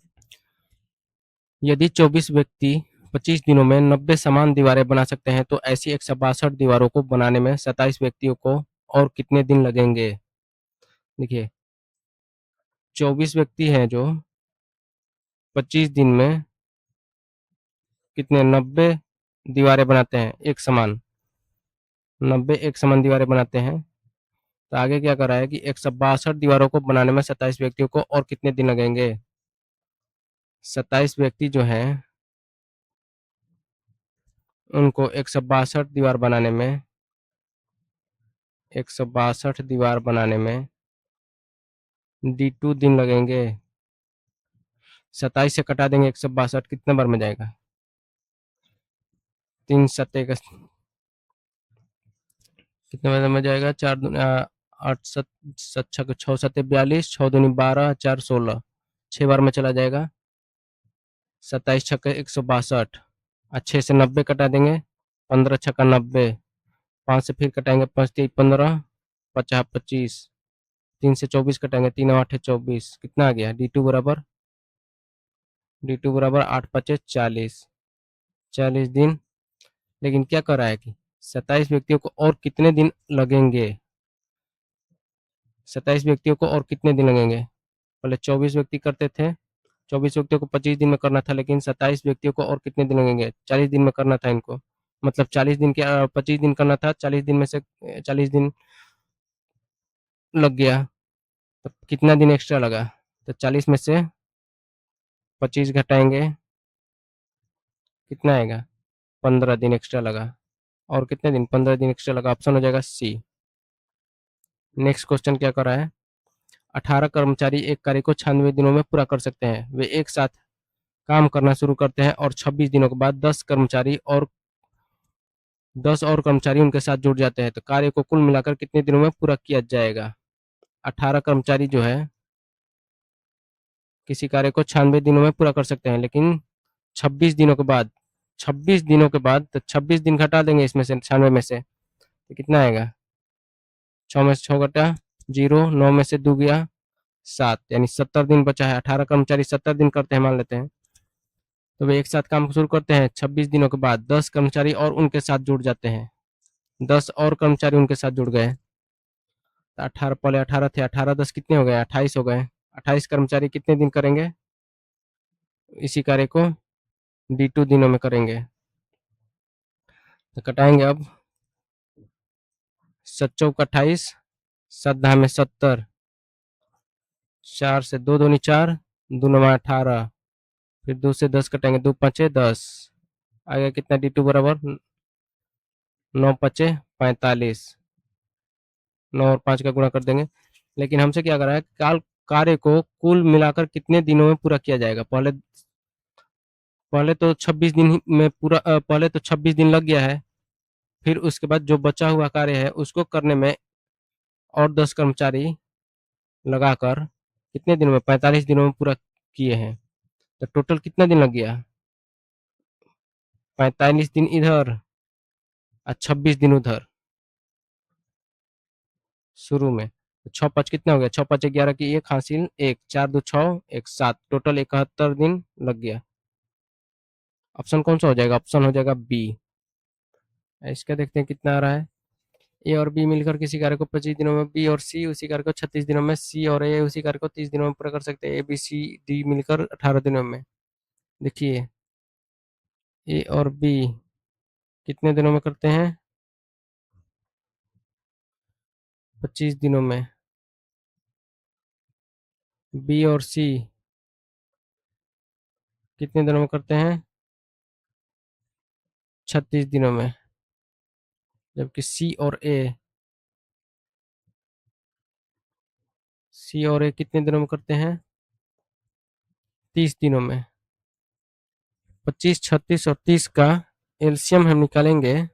Speaker 1: यदि 24 व्यक्ति 25 दिनों में 90 समान दीवारें बना सकते हैं तो ऐसी 162 दीवारों को बनाने में 27 व्यक्तियों को और कितने दिन लगेंगे। देखिए, 24 व्यक्ति हैं जो 25 दिन में कितने, 90 दीवारें बनाते हैं एक समान, 90 एक समान दीवारें बनाते हैं। तो आगे क्या कर रहा है कि 162 दीवारों को बनाने में 27 व्यक्तियों को और कितने दिन लगेंगे। 27 व्यक्ति जो हैं उनको 162 दीवार बनाने में D2 दिन लगेंगे। 27 से कटा देंगे 162, कितने बार में जाएगा, 3 7 कितने बार में जाएगा, 8 7 6 6 12 6 बार में चला जाएगा। 27 6 162, 6 से 90 कटा देंगे, 15 6 90, 5 से फिर कटाएंगे, 5 3 15, 50 25, 3 से 24 कटाएंगे, 3 8 24, कितना आ गया, D2 बराबर 8 5 40, 40 दिन लेकिन क्या कर रहा है कि 27 व्यक्तियों को और कितने दिन लगेंगे, 27 व्यक्तियों को और कितने दिन लगेंगे। पहले 24 व्यक्ति करते थे, 24 व्यक्तियों को 25 दिन में करना था, लेकिन 27 व्यक्तियों को और कितने दिन लगेंगे, 40 दिन में करना था इनको। मतलब 40 दिन के 25 दिन करना था, 40 दिन में से 40 दिन लग गया, तो कितना दिन एक्स्ट्रा लगा। तो 40 में से 25 घटाएंगे, कितना आएगा, 15 दिन एक्स्ट्रा लगा। और कितने दिन, 15 दिन एक्स्ट्रा लगा, ऑप्शन हो जाएगा सी। नेक्स्ट क्वेश्चन क्या कर रहा है, 18 कर्मचारी एक कार्य को 96 दिनों में पूरा कर सकते हैं। वे एक साथ काम करना शुरू करते हैं और 26 दिनों के बाद 10 और कर्मचारी उनके साथ जुड़ जाते हैं, तो कार्य को कुल मिलाकर कितने दिनों में पूरा किया जाएगा। 18 कर्मचारी जो है किसी कार्य को 96 दिनों में पूरा कर सकते हैं, लेकिन 26 दिनों के बाद, 26 दिनों के बाद, तो 26 दिन घटा देंगे इसमें से 96 में से, तो कितना आएगा, 6 में से 6 घटा 0, 9 में से 2 गया 7, यानी 70 दिन बचा है। 18 कर्मचारी 70 दिन करते हैं मान लेते हैं, तो वे एक साथ काम शुरू करते हैं। 26 दिनों के बाद 10 कर्मचारी और उनके साथ जुड़ जाते हैं, 10 और कर्मचारी उनके साथ जुड़ गए। तो 18, पहले 18 थे, 18 10 कितने हो गए, 28 हो गए। 28 कर्मचारी कितने दिन करेंगे इसी कार्य को, D2 दिनों में करेंगे। तो कटाएंगे अब, 7 चौक 28, 7 दहा में 70, 4 से 2 दूनी 4, 2 नवा 18, फिर 2 से 10 कटेंगे, 2 पाँचे 10, आ गया कितना, D2 बराबर 9 पचे 45, 9 और 5 का गुणा कर देंगे। लेकिन हमसे क्या कर रहा है, काल कार्य को कुल मिलाकर कितने दिनों में पूरा किया जाएगा। पहले पहले तो 26 दिन में पूरा, पहले तो 26 दिन लग गया है, फिर उसके बाद जो बचा हुआ कार्य है उसको करने में और 10 कर्मचारी लगाकर कितने दिनों में, 45 दिनों में पूरा किए हैं। तो टोटल कितना दिन लग गया, 45 दिन इधर और 26 दिन उधर शुरू में। तो 6 5 कितना हो गया, 6 5 11 की एक हासिल, एक 4 2 6 1 7, टोटल 71 दिन लग गया। ऑप्शन कौन सा हो जाएगा, ऑप्शन हो जाएगा बी। इसका देखते हैं कितना आ रहा है। ए और बी मिलकर किसी कार्य को 25 दिनों में, बी और सी उसी कार्य को 36 दिनों में, सी और ए उसी कार्य को 30 दिनों में पूरा कर सकते हैं। ए बी सी डी मिलकर 18 दिनों में। देखिए ए और बी कितने दिनों में करते हैं, 25 दिनों में। बी और सी कितने दिनों में करते हैं, 36 दिनों में। जबकि सी और ए कितने दिनों में करते हैं, 30 दिनों में। 25 36 और 30 का एलसीएम हम निकालेंगे,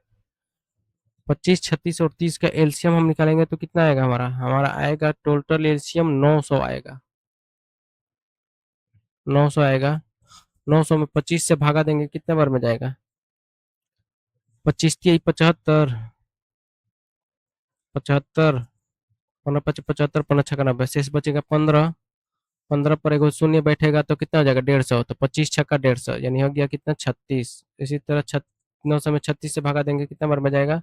Speaker 1: 25 36 और 30 का एलसीएम हम निकालेंगे तो कितना आएगा, हमारा हमारा आएगा टोटल एलसीएम 900 आएगा, 900 आएगा। 900 में 25 से भागा देंगे कितने बार में जाएगा, 25 तिहाई 75, 75 15 पचे 75, 15 छक्का 90, शेष बचेगा 15, 15 पर एगो शून्य बैठेगा तो कितना हो जाएगा, 150, तो 25 छक्का 150, यानी हो गया कितना, 36। इसी तरह 900 में 36 से भागा देंगे कितना बार में जाएगा,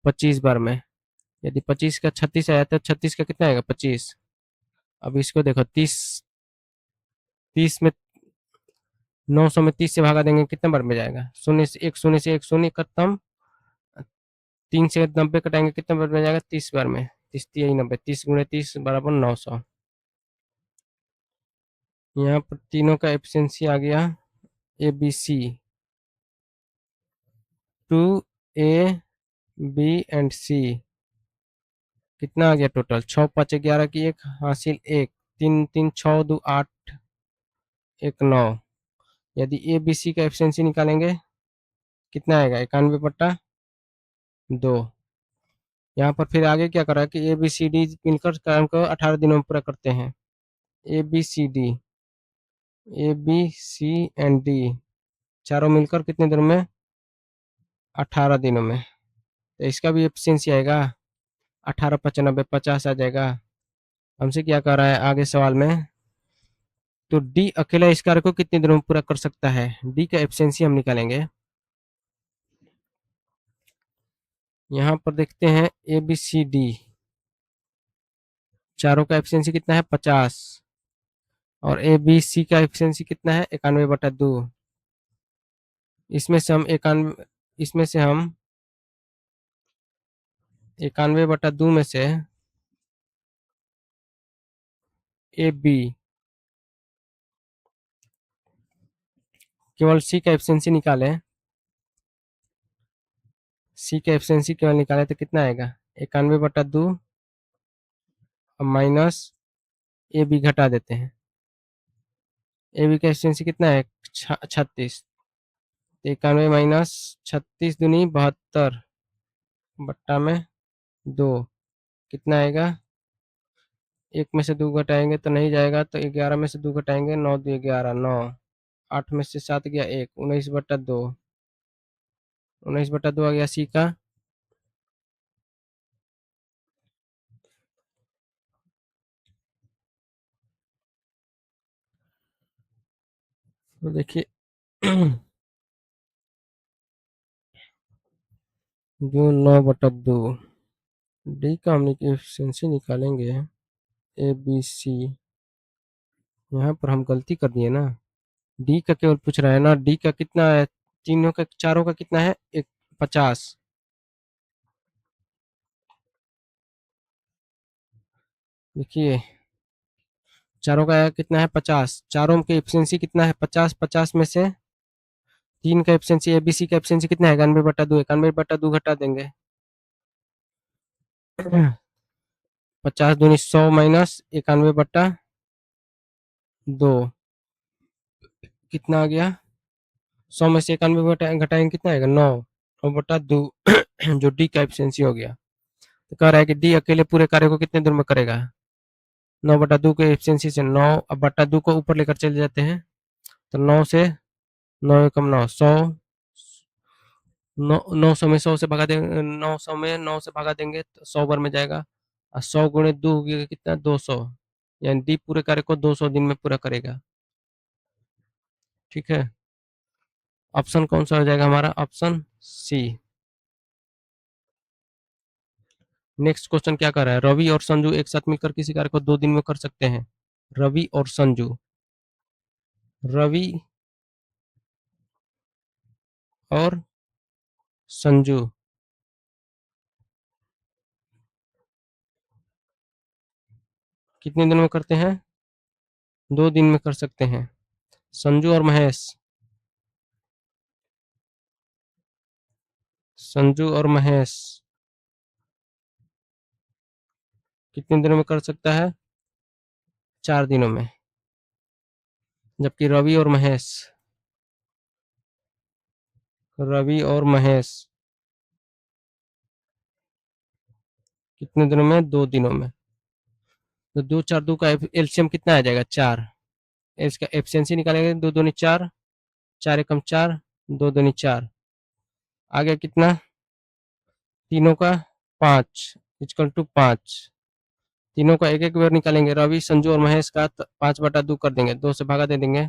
Speaker 1: 25 बार में। यदि 25 का 36 आया तो 36 का कितना आएगा, 25। अब इसको देखो, 30, 30 में 900 में 30 से भागा देंगे कितने बार में जाएगा, शून्य से एक, शून्य से एक शून्य खत्म, 3 से 90 कटाएंगे कितने बार में जाएगा, 30 बार में। 30 यही 90, 30 गुणे 30 बराबर 900। यहाँ पर तीनों का एफिशिएंसी आ गया, A B C, 2 A B and C कितना आ गया टोटल, 6 5 11 की एक हासिल, एक 3 3 6 2 8 1 9। यदि ए बी सी का एफिशिएंसी निकालेंगे कितना आएगा, 91/2। यहाँ पर फिर आगे क्या कर रहा है कि ए बी सी डी मिलकर काम को 18 दिनों में पूरा करते हैं। A B C D, A B C and D चारों मिलकर कितने दिनों में, 18 दिनों में। तो इसका भी एफिशिएंसी आएगा 18 95 50 आ जाएगा। हमसे क्या कह रहा है आगे सवाल में, तो डी अकेला इस कार्य को कितने दिनों में पूरा कर सकता है। डी का एफिशिएंसी हम निकालेंगे, यहाँ पर देखते हैं ए बी सी डी, चारों का एफिशिएंसी कितना है 50, और ए बी सी का एफिशिएंसी कितना है 91/2। इसमें से हम 91, इसमें से हम 91/2 में से ए बी, केवल सी का एफिशिएंसी निकालें, सी का एफिशिएंसी केवल निकालें तो कितना आएगा 91/2, और माइनस ए बी घटा देते हैं। ए बी का एफिशिएंसी कितना है 36, 91 माइनस 36 दूनी 72 बट्टा में 2, कितना आएगा, एक में से 2 घटाएंगे तो नहीं जाएगा, तो 11 में से 2 घटाएंगे, 9 2 11 9, 8 में से 7 गया 1, 19/2, 19/2 आ गया सी का। तो देखिए जो 9/2, डी का हम एफिशिएंसी निकालेंगे ए बी सी, यहाँ पर हम गलती कर दिए ना, डी का केवल पूछ रहा है ना, डी का कितना है, तीनों का चारों का कितना है 50, देखिए चारों का कितना है 50, चारों की एफिशिएंसी कितना है 50, 50 में से तीन का एफिशिएंसी ए बी सी का एफिशिएंसी कितना है 91/2, 91/2 घटा देंगे 50 दूनी 100 माइनस 91/2, कितना आ गया, 100 में से 91 घटाएंगे कितना आएगा 9, 9/2 जो डी का एफिशिएंसी हो गया। तो कह रहा है कि डी अकेले पूरे कार्य को कितने देर में करेगा, 9/2 के एफिशिएंसी से 9 अब बटा 2 को ऊपर लेकर चले जाते हैं, तो 9 से 9 एकम 9, 100, 900 में 100 से भगा देंगे, 900 में 9 से भगा देंगे तो 100 बार में जाएगा, और 100 गुणे 2 हो गया कितना 200, यानी डी पूरे कार्य को 200 दिन में पूरा करेगा। ठीक है, ऑप्शन कौन सा हो जाएगा हमारा, ऑप्शन सी। नेक्स्ट क्वेश्चन क्या कर रहा है, रवि और संजू एक साथ मिलकर किसी कार्य को 2 दिन में कर सकते हैं। रवि और संजू, रवि और संजू कितने दिन में करते हैं, 2 दिन में कर सकते हैं। संजू और महेश, संजू और महेश कितने दिनों में कर सकता है, 4 दिनों में। जबकि रवि और महेश, रवि और महेश कितने दिनों में, 2 दिनों में। तो 2 4 2 का एलसीएम कितना आ जाएगा 4, इसका एफिशिएंसी निकालेंगे, 2 दूनी 4, 4 एकम 4, 2 दूनी 4, आगे कितना, तीनों का 5 इक्वल टू 5, तीनों का एक एक बार निकालेंगे, रवि संजू और महेश का 5/2 कर देंगे, 2 से भागा दे देंगे,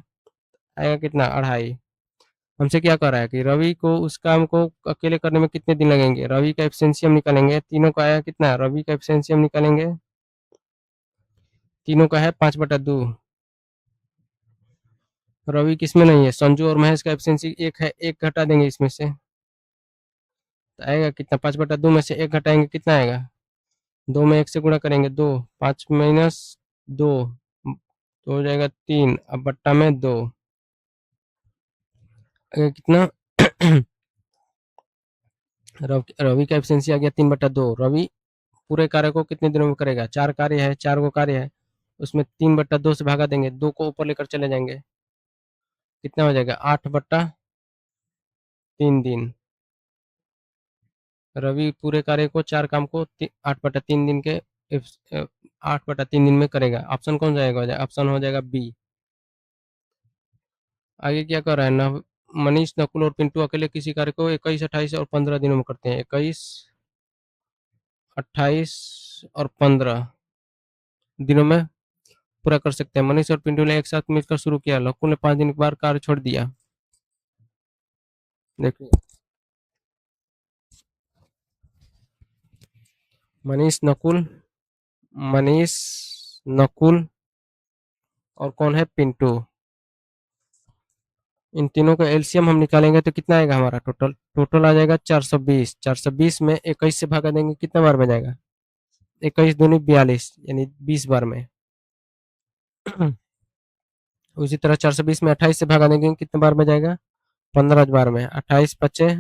Speaker 1: आएगा कितना 2.5। हमसे क्या कर रहा है कि रवि को उस काम को अकेले करने में कितने दिन लगेंगे, रवि का एफिशिएंसी हम निकालेंगे, तीनों का आया कितना, रवि का एफिशिएंसी हम निकालेंगे, तीनों का है 5/2, रवि किसमें नहीं है, संजू और महेश का एफिशिएंसी एक है, एक घटा देंगे इसमें से, तो आएगा कितना, 5/2 में से एक घटाएंगे कितना आएगा, 2 में 1 से गुणा करेंगे 2, 5 माइनस 2 तो हो जाएगा 3, अब बट्टा में 2, कितना रवि का एफिशिएंसी आ गया 3/2, रवि पूरे कार्य को कितने दिनों में करेगा, 4 कार्य है, 4 को कार्य है, उसमें 3/2 से भागा देंगे, 2 को ऊपर लेकर चले जाएंगे, कितना हो जाएगा 8/3 दिन। रवि पूरे कार्य को 4 काम को 8/3 दिन के 8/3 दिन में करेगा, ऑप्शन कौन जाएगा, ऑप्शन हो जाएगा बी। आगे क्या कर रहा है ना, मनीष नकुल और पिंटू अकेले किसी कार्य को 21 28 और 15 दिनों में करते हैं, 21 28 और 15 दिनों में पूरा कर सकते हैं। मनीष और पिंटू ने एक साथ मिलकर शुरू किया, नकुल ने 5 दिन के बाद कार्य छोड़ दिया। देखिए मनीष, नकुल, मनीष, नकुल और कौन है, पिंटू। इन तीनों का एलसीएम हम निकालेंगे तो कितना आएगा हमारा, टोटल टोटल आ जाएगा 420। 420 में 21 से भागा देंगे कितना बार में जाएगा, 21 दूनी 42 यानी 20 बार में। उसी तरह 420 में 28 से भागा देंगे कितने बार में जाएगा, 15 बार में। 28 बचे,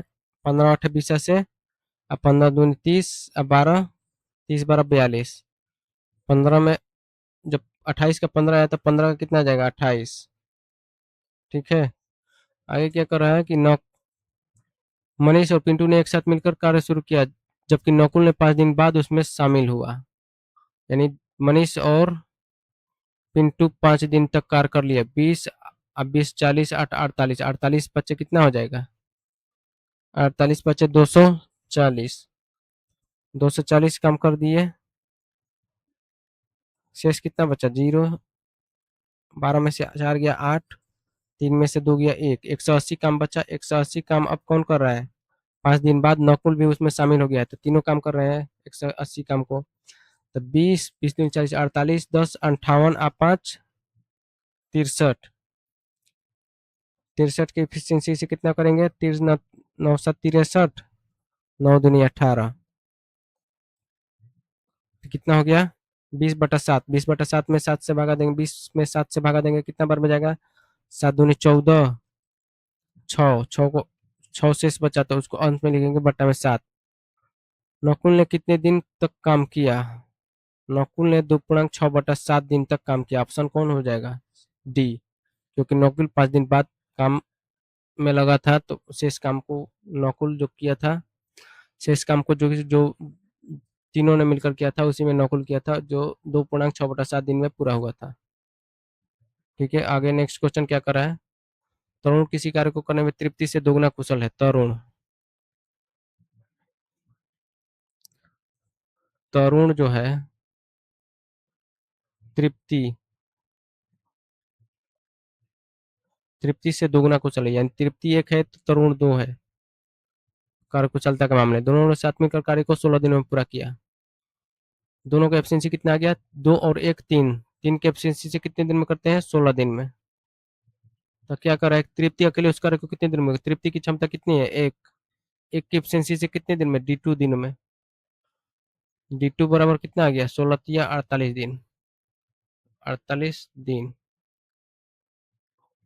Speaker 1: 15 8 20 से, अब 15 दूनी 30, अब 12, 30 12 42। 15 में जब 28 का 15 आया तो 15 का कितना आ जाएगा, 28। ठीक है। आगे क्या कर रहा है कि नौ मनीष और पिंटू ने एक साथ मिलकर कार्य शुरू किया, जबकि नकुल ने 5 दिन बाद उसमें शामिल हुआ। यानी मनीष और पिंटू 5 दिन तक कार्य कर लिया। 20, अब 20 40 8 48, 48 बच्चे कितना हो जाएगा, 48 बच्चे 240। 240 काम कर दिए, शेष कितना बचा, 0। 12 में से 4 गया 8, 3 में से 2 गया 1, 180 काम बचा। 180 काम अब कौन कर रहा है, 5 दिन बाद नकुल भी उसमें शामिल हो गया है, तो तीनों काम कर रहे हैं 180 काम को। तो 20 20 दूनी 40, 48 10 58 आ 5 63। 63 की एफिशिएंसी से कितना करेंगे, 3 9 7 63, 9 दूनी 18, तो कितना हो गया, 20/7। 20/7 में 7 से भागा देंगे, 20 में 7 से भागा देंगे कितना बार में जाएगा, 7 दूनी 14, 6 6 को 6 शेष बचा तो उसको अंत में लिखेंगे बट्टा में 7। नकुल ने कितने दिन तक काम किया, नकुल ने 2.6/7 दिन तक काम किया। ऑप्शन कौन हो जाएगा, डी, क्योंकि नकुल 5 दिन बाद काम में लगा था, तो शेष काम को नकुल जो किया था, शेष काम को जो जो तीनों ने मिलकर किया था उसी में नकुल किया था, जो 2.6/7 दिन में पूरा हुआ था। ठीक है, आगे नेक्स्ट क्वेश्चन क्या कर रहा है, तरुण किसी कार्य को करने में तृप्ति से दोगुना कुशल है। तरुण, तरुण जो है तृप्ति, तृप्ति से दोगुना कुशल है, यानी तृप्ति 1 है तो तरुण 2 है। कार्य कुशलता के मामले, दोनों ने साथ मिलकर कार्य को 16 दिनों में पूरा किया। दोनों का एफिशिएंसी कितना आ गया, 2 और 1 3। 3 के एफिशिएंसी से कितने दिन में करते हैं, 16 दिन में। तो क्या कर रहा है, तृप्ति अकेले उस कार्य को कितने दिन में, तृप्ति की क्षमता कितनी है, 1। 1 की एफिशिएंसी से कितने दिन में, D2 दिनों में। D2 बराबर कितना आ गया, 16 या 48 दिन, 48 दिन।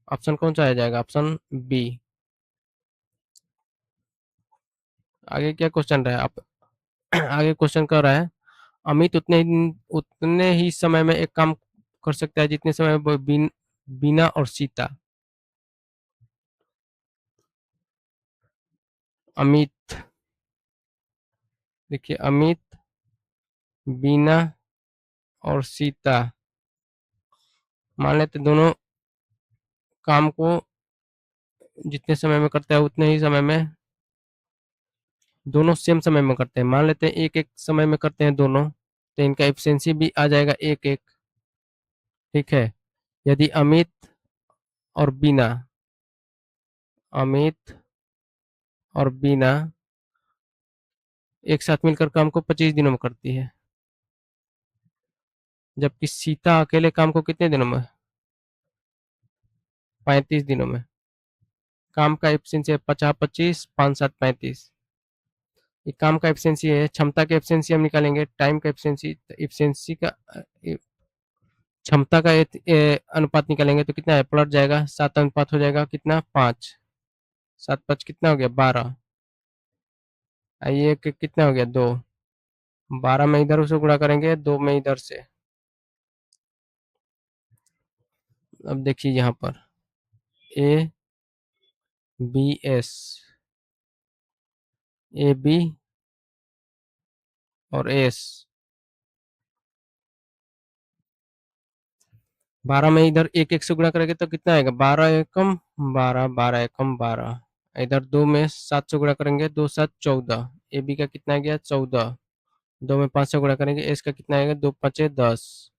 Speaker 1: ऑप्शन कौन सा आ जाएगा, ऑप्शन बी। आगे क्या क्वेश्चन रहा है आप, आगे क्वेश्चन कर रहा है, अमित उतने ही समय में एक काम कर सकता है जितने समय में बीना और सीता। अमित, देखिए अमित, बीना और सीता, मान लेते दोनों काम को जितने समय में करता है उतने ही समय में, दोनों सेम समय में करते हैं, मान लेते हैं एक एक समय में करते हैं दोनों, तो इनका एफिशिएंसी भी आ जाएगा 1 1। ठीक है। यदि अमित और बीना, अमित और बीना एक साथ मिलकर काम को 25 दिनों में करती है, जबकि सीता अकेले काम को कितने दिनों में, 35 दिनों में। काम का एफिशिएंसी है 50 25 5 7 35। ये काम का एफिशिएंसी है, क्षमता का एफिशिएंसी हम निकालेंगे, टाइम का एफिशिएंसी, एफिशिएंसी का क्षमता का अनुपात निकालेंगे तो कितना है, पलट जाएगा, 7 अनुपात हो जाएगा कितना, 5। 7 5 कितना हो गया, 12। ये कितना हो गया, 2। 12 में इधर उसे गुणा करेंगे, 2 में इधर से। अब देखिए यहाँ पर A B S, A B और एस, 12 में इधर एक एक से गुणा करेंगे तो कितना आएगा, 12 एकम 12, 12 एकम 12। इधर 2 में 7 से गुणा करेंगे, 2 7 14। ए बी का कितना आ गया, 14। 2 में 5 से गुणा करेंगे, एस का कितना आएगा, 2 5 10।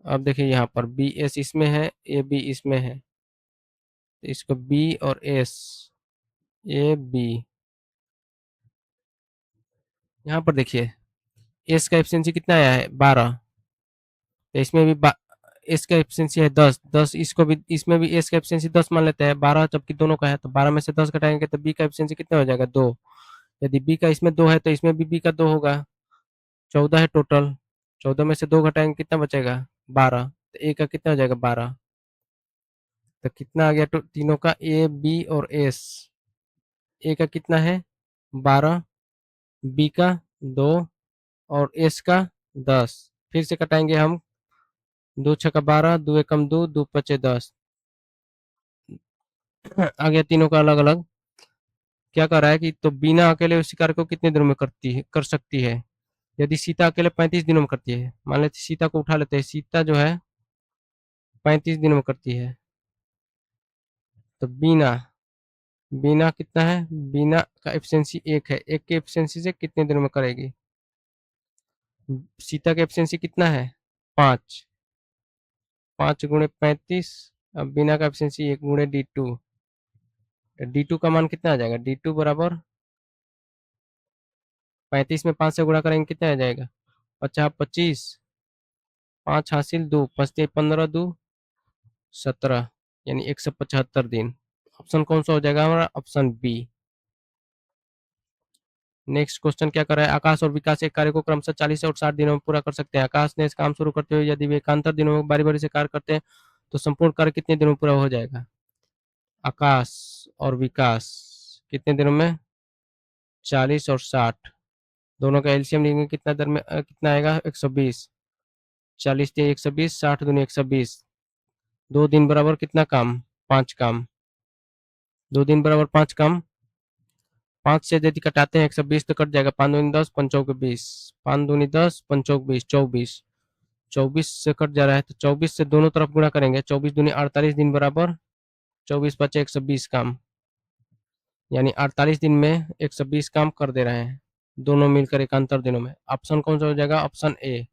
Speaker 1: अब देखिए यहाँ पर बी एस इसमें है, ए बी इसमें है, तो इसको बी और एस, ए बी, यहाँ पर देखिए एस का एफिशिएंसी कितना आया है 12, तो इसमें भी एस का एफिशिएंसी है 10, 10 इसको भी, इसमें भी एस का एफिशिएंसी 10 मान लेते हैं, 12 जबकि दोनों का है, तो 12 में से 10 घटाएंगे तो बी का एफिशिएंसी कितना हो जाएगा 2। यदि बी का इसमें 2 है तो इसमें भी बी का 2 होगा, 14 है टोटल, 14 में से 2 घटाएंगे कितना बचेगा 12, तो ए का कितना हो जाएगा 12। तो कितना आ गया तीनों का, ए बी और एस। ए का कितना है 12, बी का 2 और एस का 10। फिर से कटाएंगे हम, 2 छक्का 12, 2 एकम 2, 2 पचे 10। आ गया तीनों का अलग अलग। क्या कर रहा है कि तो बीना अकेले उस शिकार को कितने दिनों में कर सकती है। यदि सीता अकेले 35 दिनों में करती है, मान लेते सीता को उठा लेते हैं, सीता जो है 35 दिनों में करती है, तो बीना, बीना कितना है, बीना का एफिशिएंसी 1 है, 1 के एफिशिएंसी से कितने दिनों में करेगी। सीता का एफिशिएंसी कितना है 5, 5 गुणे 35, अब बीना का एफिशिएंसी 1 गुणे D2, D2 का मान कितना आ जाएगा, D2 बराबर 35 में 5 से गुणा करेंगे कितना आ जाएगा, 50 25, 5 हासिल 2 पचते 15 2 17, यानी 175 दिन। ऑप्शन कौन सा हो जाएगा हमारा, ऑप्शन बी। नेक्स्ट क्वेश्चन क्या कर रहा है, आकाश और विकास एक कार्य को क्रमशः 40 और 60 दिनों में पूरा कर सकते हैं। आकाश ने इस काम शुरू करते हुए यदि वे एकांतर दिनों में बारी बारी से कार्य करते हैं तो संपूर्ण कार्य कितने दिनों में पूरा हो जाएगा। आकाश और विकास कितने दिनों में, 40 और 60, दोनों का एलसीएम लेंगे कितना दर में कितना आएगा 120, 40 से 120, 60 दूनी 120, 2 दिन बराबर कितना काम 5 काम, 2 दिन बराबर 5 काम, 5 से यदि कटाते हैं 120 तो कट जाएगा, 5 दूनी 10, 5 चौके 20, 5 दूनी 10, 5 चौक 20, 24, 24 से कट जा रहा है तो 24 से दोनों तरफ गुणा करेंगे, 24 दूनी 48 दिन बराबर 24 पचे 120 काम, यानी 48 दिन में 120 काम कर दे रहे हैं दोनों मिलकर एकांतर दिनों में। ऑप्शन कौन सा हो जाएगा, ऑप्शन ए,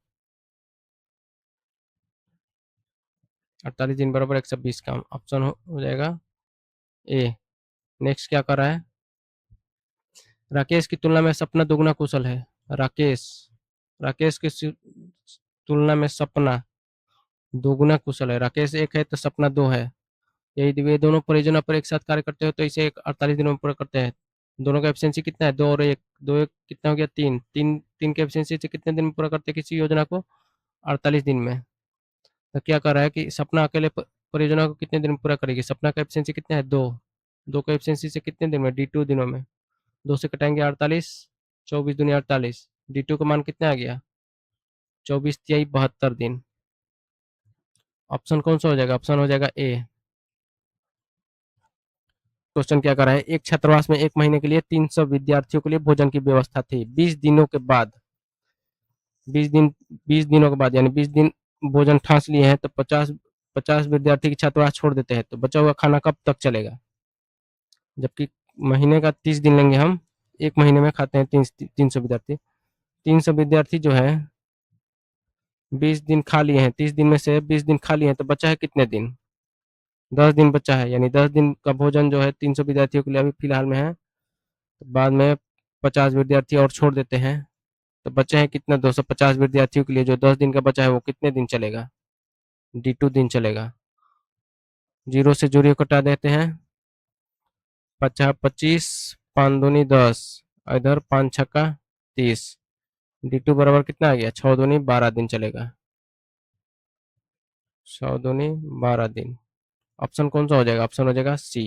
Speaker 1: 48 दिन बराबर 120 काम, ऑप्शन हो जाएगा ए। नेक्स्ट क्या कर रहा है, राकेश की तुलना में सपना दोगुना कुशल है। राकेश, राकेश की तुलना में सपना दोगुना कुशल है, राकेश 1 है तो सपना 2 है, यदि वे दोनों परियोजना पर एक साथ कार्य करते हो तो इसे 48 दिनों में पूरा करते हैं। दोनों का एफिशिएंसी कितना है 2 और 1, 2 1 कितना हो गया 3, 3 3 के एफिशिएंसी से कितने दिन में पूरा करते हैं किसी योजना को, 48 दिन में। तो क्या कर रहा है कि सपना अकेले परियोजना को कितने दिन में पूरा करेगी, सपना का एफिशिएंसी कितना है 2, 2 का एफिशिएंसी से कितने दिन में D2 दिनों में, 2 से कटाएंगे 48, 24 दूनी 48, D2 का मान कितना आ गया 24 तिहाई 72 दिन। ऑप्शन कौन सा हो जाएगा, ऑप्शन हो जाएगा ए। क्वेश्चन क्या कर रहा है, एक छात्रावास में 1 महीने के लिए 300 विद्यार्थियों के लिए भोजन की व्यवस्था थी। 20 दिनों के बाद, 20 दिन, 20 दिनों के बाद यानी 20 दिन भोजन ठांस लिए हैं तो 50 विद्यार्थी की छात्रावास छोड़ देते हैं तो बचा हुआ खाना कब तक चलेगा। जबकि महीने का 30 दिन लेंगे हम, 1 महीने में खाते हैं 300 विद्यार्थी, 300 विद्यार्थी जो है 20 दिन खा लिए हैं, 30 दिन में से 20 दिन खा लिए हैं तो बचा है कितने दिन, 10 दिन बचा है, यानी 10 दिन का भोजन जो है 300 विद्यार्थियों के लिए अभी फिलहाल में है, तो बाद में 50 विद्यार्थी और छोड़ देते हैं तो बचे हैं कितना 250 विद्यार्थियों के लिए जो 10 दिन का बचा है वो कितने दिन चलेगा, D2 दिन चलेगा। जीरो से जीरो कटा देते हैं, 50 25, 5 दूनी 10, इधर 5 छक्का 30, D2 बराबर कितना आ गया 6 दूनी 12 दिन चलेगा, 6 दूनी 12 दिन। ऑप्शन कौन सा हो जाएगा, ऑप्शन हो जाएगा सी।